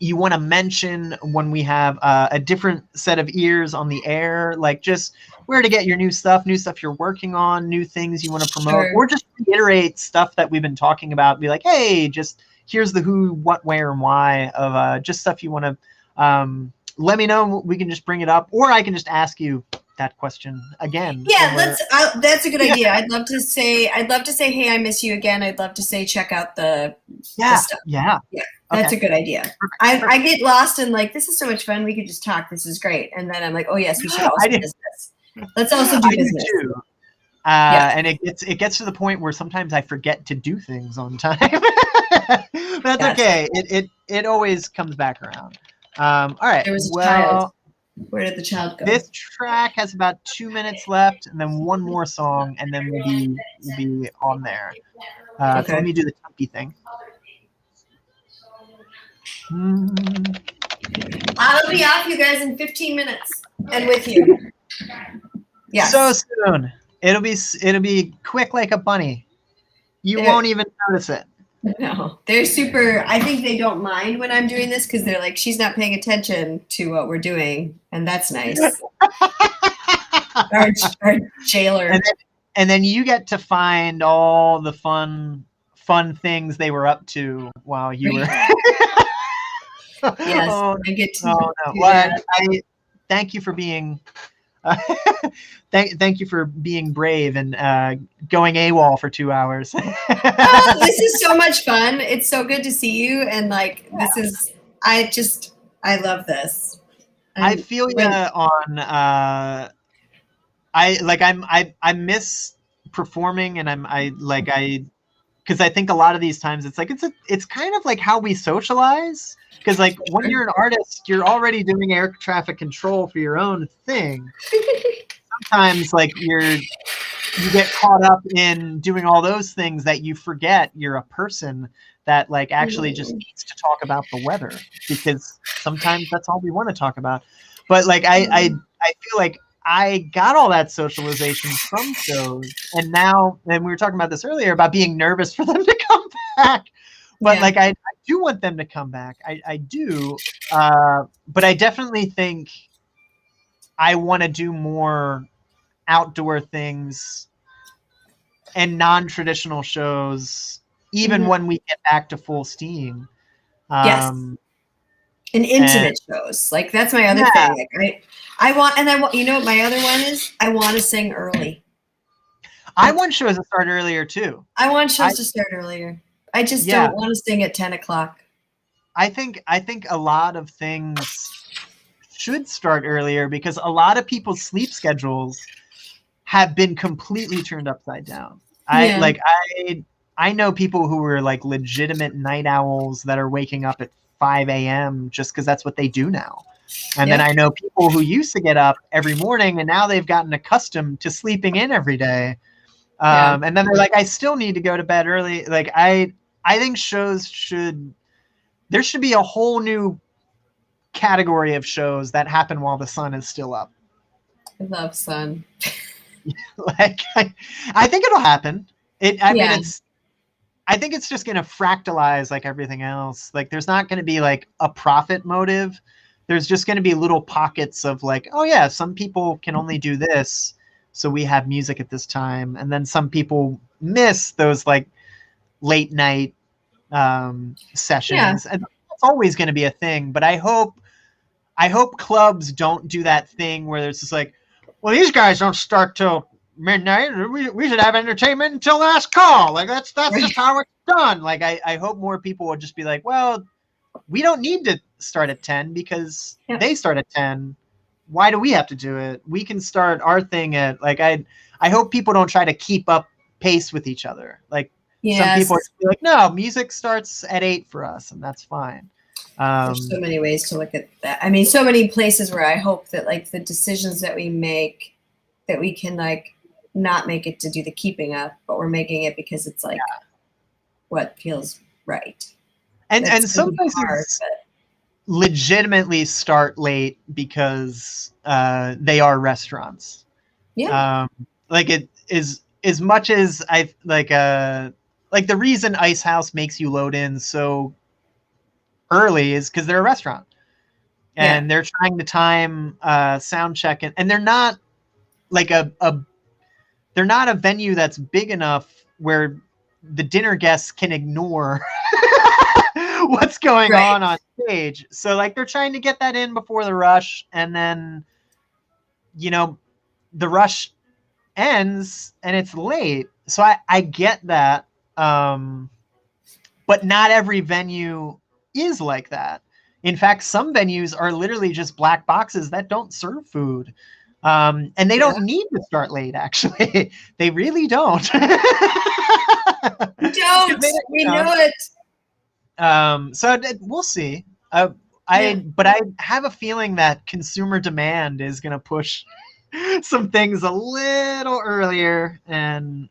you want to mention when we have a different set of ears on the air, like just where to get your new stuff you're working on, new things you want to promote, or just reiterate stuff that we've been talking about, be like, hey, just here's the who, what, where, and why of just stuff you want to let me know. We can just bring it up, or I can just ask you that question again. Yeah, that's a good idea. I'd love to say, hey, I miss you again. I'd love to say, check out the stuff. Yeah. That's a good idea. Perfect. I get lost in like, this is so much fun. We could just talk. This is great. And then I'm like, oh yes, we should also do business. Let's also do business. Do too. And it gets to the point where sometimes I forget to do things on time. That's okay. It always comes back around. All right. There was a child. Where did the child go? This track has about 2 minutes left, and then one more song, and then we'll be on there. So let me do the Tumpy thing. I'll be off, you guys, in 15 minutes, and with you. Yes. So soon. It'll be quick like a bunny. You won't even notice it. No, they're super. I think they don't mind when I'm doing this because they're like, she's not paying attention to what we're doing, and that's nice. our jailer. And then you get to find all the fun things they were up to while you were. Yes, I get to. Oh no! Well, I thank you for being. Thank you for being brave and going AWOL for 2 hours. This is so much fun. It's so good to see you, and like this is. I love this. I feel you on. I miss performing, and because I think a lot of these times it's kind of like how we socialize. Because like when you're an artist, you're already doing air traffic control for your own thing. Sometimes like you get caught up in doing all those things that you forget you're a person that like actually just needs to talk about the weather, because sometimes that's all we want to talk about. But like I feel like I got all that socialization from shows, and we were talking about this earlier about being nervous for them to come back. But like I do want them to come back. I do. But I definitely think I want to do more outdoor things and non-traditional shows, even when we get back to full steam. Yes. And intimate shows. Like that's my other thing. Like I want, you know what my other one is? I want to sing early. I want shows to start earlier too. I want shows to start earlier. I just don't want to sing at 10 o'clock. I think a lot of things should start earlier because a lot of people's sleep schedules have been completely turned upside down. I know people who are like legitimate night owls that are waking up at 5 a.m. just because that's what they do now. And then I know people who used to get up every morning and now they've gotten accustomed to sleeping in every day. And then they're like, I still need to go to bed early. Like I think shows there should be a whole new category of shows that happen while the sun is still up. I love sun. Like, I think it'll happen. I mean, I think it's just going to fractalize like everything else. Like, there's not going to be like a profit motive. There's just going to be little pockets of like, oh yeah, some people can only do this, so we have music at this time. And then some people miss those like late night sessions. And it's always going to be a thing. But I hope clubs don't do that thing where it's just like, well, these guys don't start till midnight. We should have entertainment until last call. Like that's just how it's done. Like I hope more people will just be like, well, we don't need to start at 10 because they start at 10. Why do we have to do it? We can start our thing at like I hope people don't try to keep up pace with each other. Like some people are like, no, music starts at 8 for us, and that's fine. There's so many ways to look at that. I mean, so many places where I hope that like the decisions that we make, that we can like not make it to do the keeping up, but we're making it because it's like what feels right. And some places legitimately start late because they are restaurants. Yeah. Like it is as much as I like the reason Ice House makes you load in so early is because they're a restaurant and they're trying to time sound check and they're not like they're not a venue that's big enough where the dinner guests can ignore what's going on stage. So like they're trying to get that in before the rush, and then the rush ends and it's late. So I get that, but not every venue is like that. In fact, some venues are literally just black boxes that don't serve food. And they don't need to start late, actually. They really don't. We know it. So we'll see. But I have a feeling that consumer demand is going to push some things a little earlier, and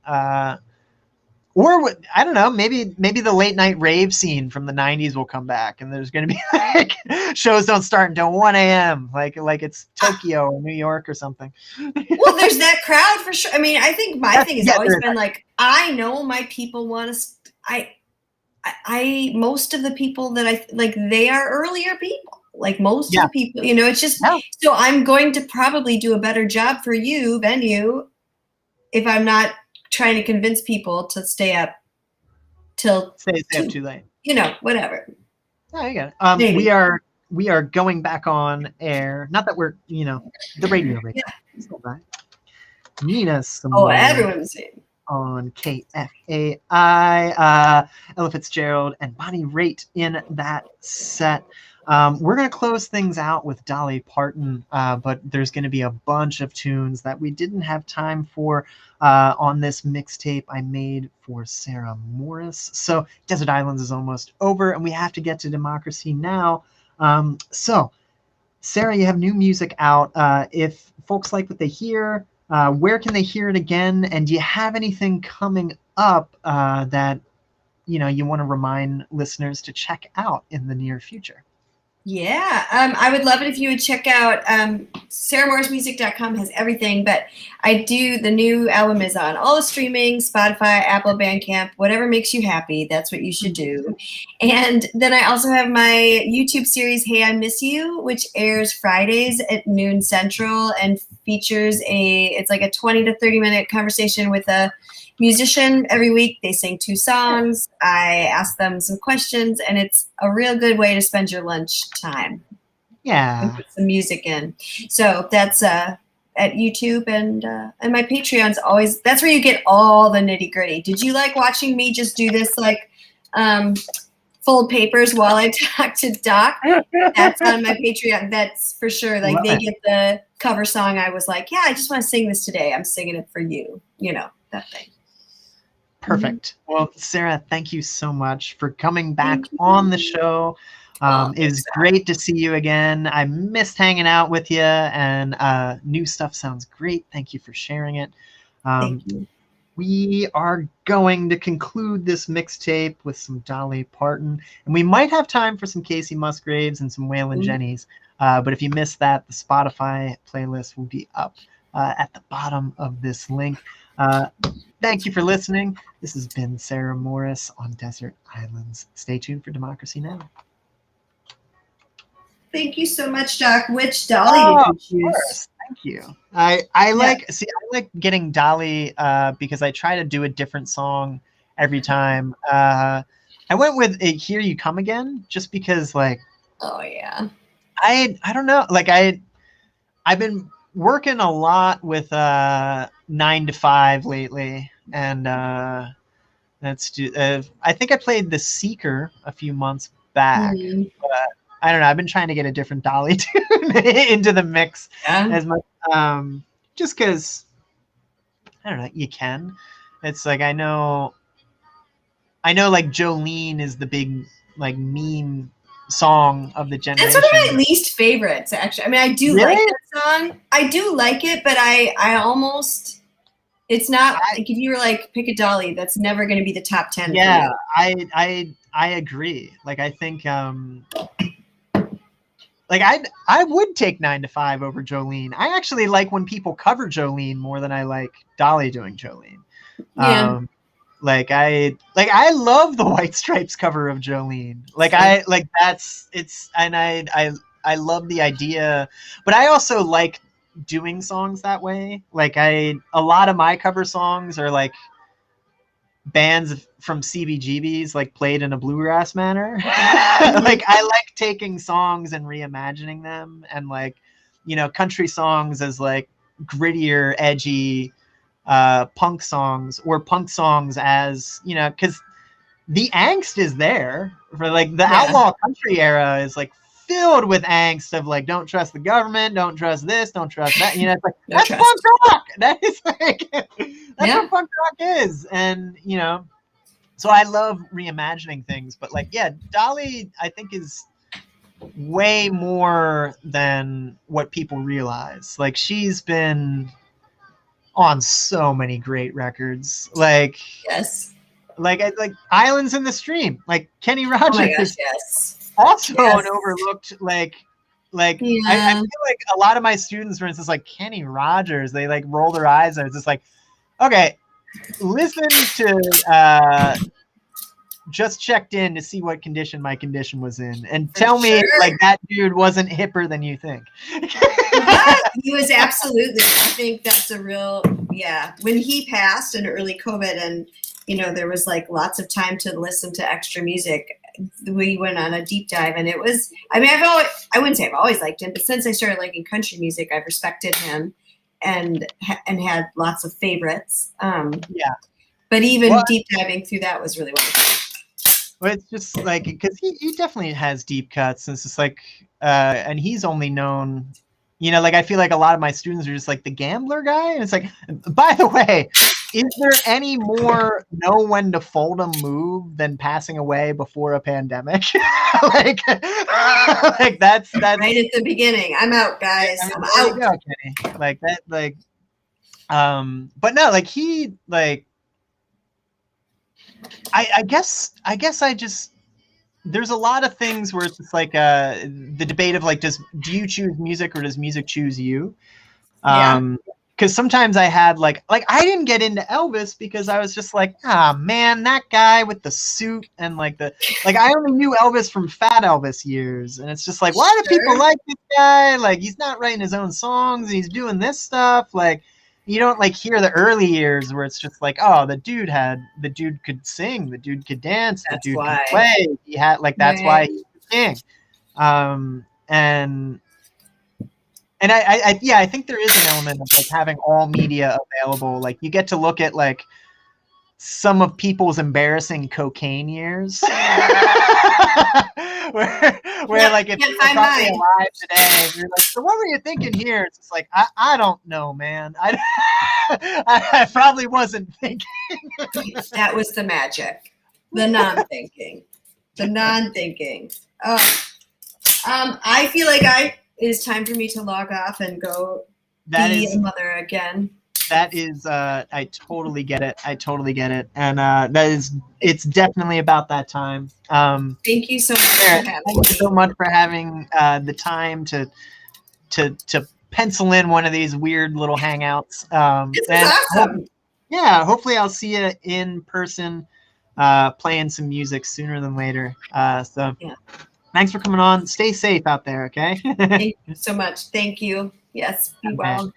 or I don't know, maybe the late night rave scene from the 90s will come back, and there's going to be like shows don't start until 1 a.m. like it's Tokyo or New York or something. Well, there's that crowd for sure. I mean, I think my thing has always been like, I know my people want to. I most of the people that I like, they are earlier people. Like most of the people, it's just so I'm going to probably do a better job for you, venue, if I'm not trying to convince people to stay up till stay up too late. Whatever. Oh, you got it. We are going back on air. Not that we're the radio. Yeah. Nina Simone. Everyone's saying. On KFAI, Ella Fitzgerald and Bonnie Raitt in that set. We're going to close things out with Dolly Parton, but there's going to be a bunch of tunes that we didn't have time for on this mixtape I made for Sarah Morris. So Desert Islands is almost over, and we have to get to Democracy Now! So, Sarah, you have new music out. If folks like what they hear, where can they hear it again? And do you have anything coming up that you want to remind listeners to check out in the near future? Yeah, I would love it if you would check out SarahMorrisMusic.com has everything, but the new album is on all the streaming, Spotify, Apple, Bandcamp, whatever makes you happy, that's what you should do. And then I also have my YouTube series, Hey, I Miss You, which airs Fridays at noon Central and features it's like a 20 to 30 minute conversation with a musician every week. They sing 2 songs. I ask them some questions, and it's a real good way to spend your lunch time. Yeah. And put some music in. So that's at YouTube, and my Patreon's always, that's where you get all the nitty gritty. Did you like watching me just do this like fold papers while I talk to Doc? That's on my Patreon. That's for sure. Like they get the cover song. I was like, yeah, I just want to sing this today. I'm singing it for you. That thing. Perfect. Well, Sarah, thank you so much for coming back on the show. It was great to see you again. I missed hanging out with you, and new stuff sounds great. Thank you for sharing it. Thank you. we are going to conclude this mixtape with some Dolly Parton, and we might have time for some Casey Musgraves and some Waylon Jennings. But if you missed that, the Spotify playlist will be up at the bottom of this link. Thank you for listening. This has been Sarah Morris on Desert Islands. Stay tuned for Democracy Now! Thank you so much, Doc. Which Dolly did you choose? Of course. Thank you. I like getting Dolly because I try to do a different song every time. I went with Here You Come Again just because like oh yeah. I don't know, like I've been working a lot with 9 to 5 lately, and that's I think I played The Seeker a few months back. But I don't know. I've been trying to get a different Dolly tune into the mix as much, just because I don't know. You can. It's like I know. Like Jolene is the big like meme song of the generation. That's one of my least favorites, actually. I mean, I do like that song. I do like it, but I almost. It's not like if you were like pick a Dolly, that's never going to be the top 10. Yeah, I agree. Like I think. Like I would take 9 to 5 over Jolene. I actually like when people cover Jolene more than I like Dolly doing Jolene. Yeah. Like I love the White Stripes cover of Jolene. Like I love the idea, but I also like doing songs that way. Like a lot of my cover songs are like bands from CBGBs like played in a bluegrass manner. Like I like taking songs and reimagining them, and like, you know, country songs as like grittier, edgy punk songs, or punk songs as, you know, because the angst is there for like the outlaw country era is like filled with angst of like, don't trust the government, don't trust this, don't trust that. You know, it's like that's punk rock. That is like that's what punk rock is. And you know, so I love reimagining things. But like, yeah, Dolly I think is way more than what people realize. Like she's been on so many great records. Like like Islands in the Stream, like Kenny Rogers. Also an overlooked, like I feel like a lot of my students, for instance, like Kenny Rogers, they like roll their eyes and it's just like, okay, listen to Just Checked In to see what condition my condition was in, and tell me like that dude wasn't hipper than you think. He was absolutely. I think that's a real, when he passed in early COVID, and you know, there was like lots of time to listen to extra music, we went on a deep dive, and it was, I mean, I wouldn't say I've always liked him, but since I started liking country music, I've respected him and had lots of favorites. But even deep diving through that was really wonderful. Well, it's just like, because he definitely has deep cuts, and it's just like, and he's only known, you know, like I feel like a lot of my students are just like the gambler guy, and it's like, by the way, is there any more know when to fold 'em move than passing away before a pandemic? like that's right at the beginning. I'm out, guys. I mean, I'm out. Go, Kenny. Like that, like, but no, like he, like, I guess I just, there's a lot of things where it's just like the debate of like, do you choose music or does music choose you? Because sometimes I had like I didn't get into Elvis because I was just like, man, that guy with the suit and like I only knew Elvis from Fat Elvis years, and it's just like, why do people like this guy? Like he's not writing his own songs and he's doing this stuff. Like you don't like hear the early years where it's just like, oh, the dude could sing, the dude could dance, the dude could play. He had like that's why he's the king. And I think there is an element of like having all media available. Like you get to look at like some of people's embarrassing cocaine years, where like if you're probably alive today, you're like, so what were you thinking here? It's just like I don't know, man. I probably wasn't thinking. That was the magic, the non-thinking. Oh, I feel like it's time for me to log off and go be a mother again. that is, I totally get it. I totally get it. And it's definitely about that time. Thank you so much for having me. Thank you so much for having the time to pencil in one of these weird little hangouts. This is awesome. Yeah, hopefully I'll see you in person playing some music sooner than later. So thanks for coming on. Stay safe out there, okay? Thank you so much. Thank you. Yes, be well.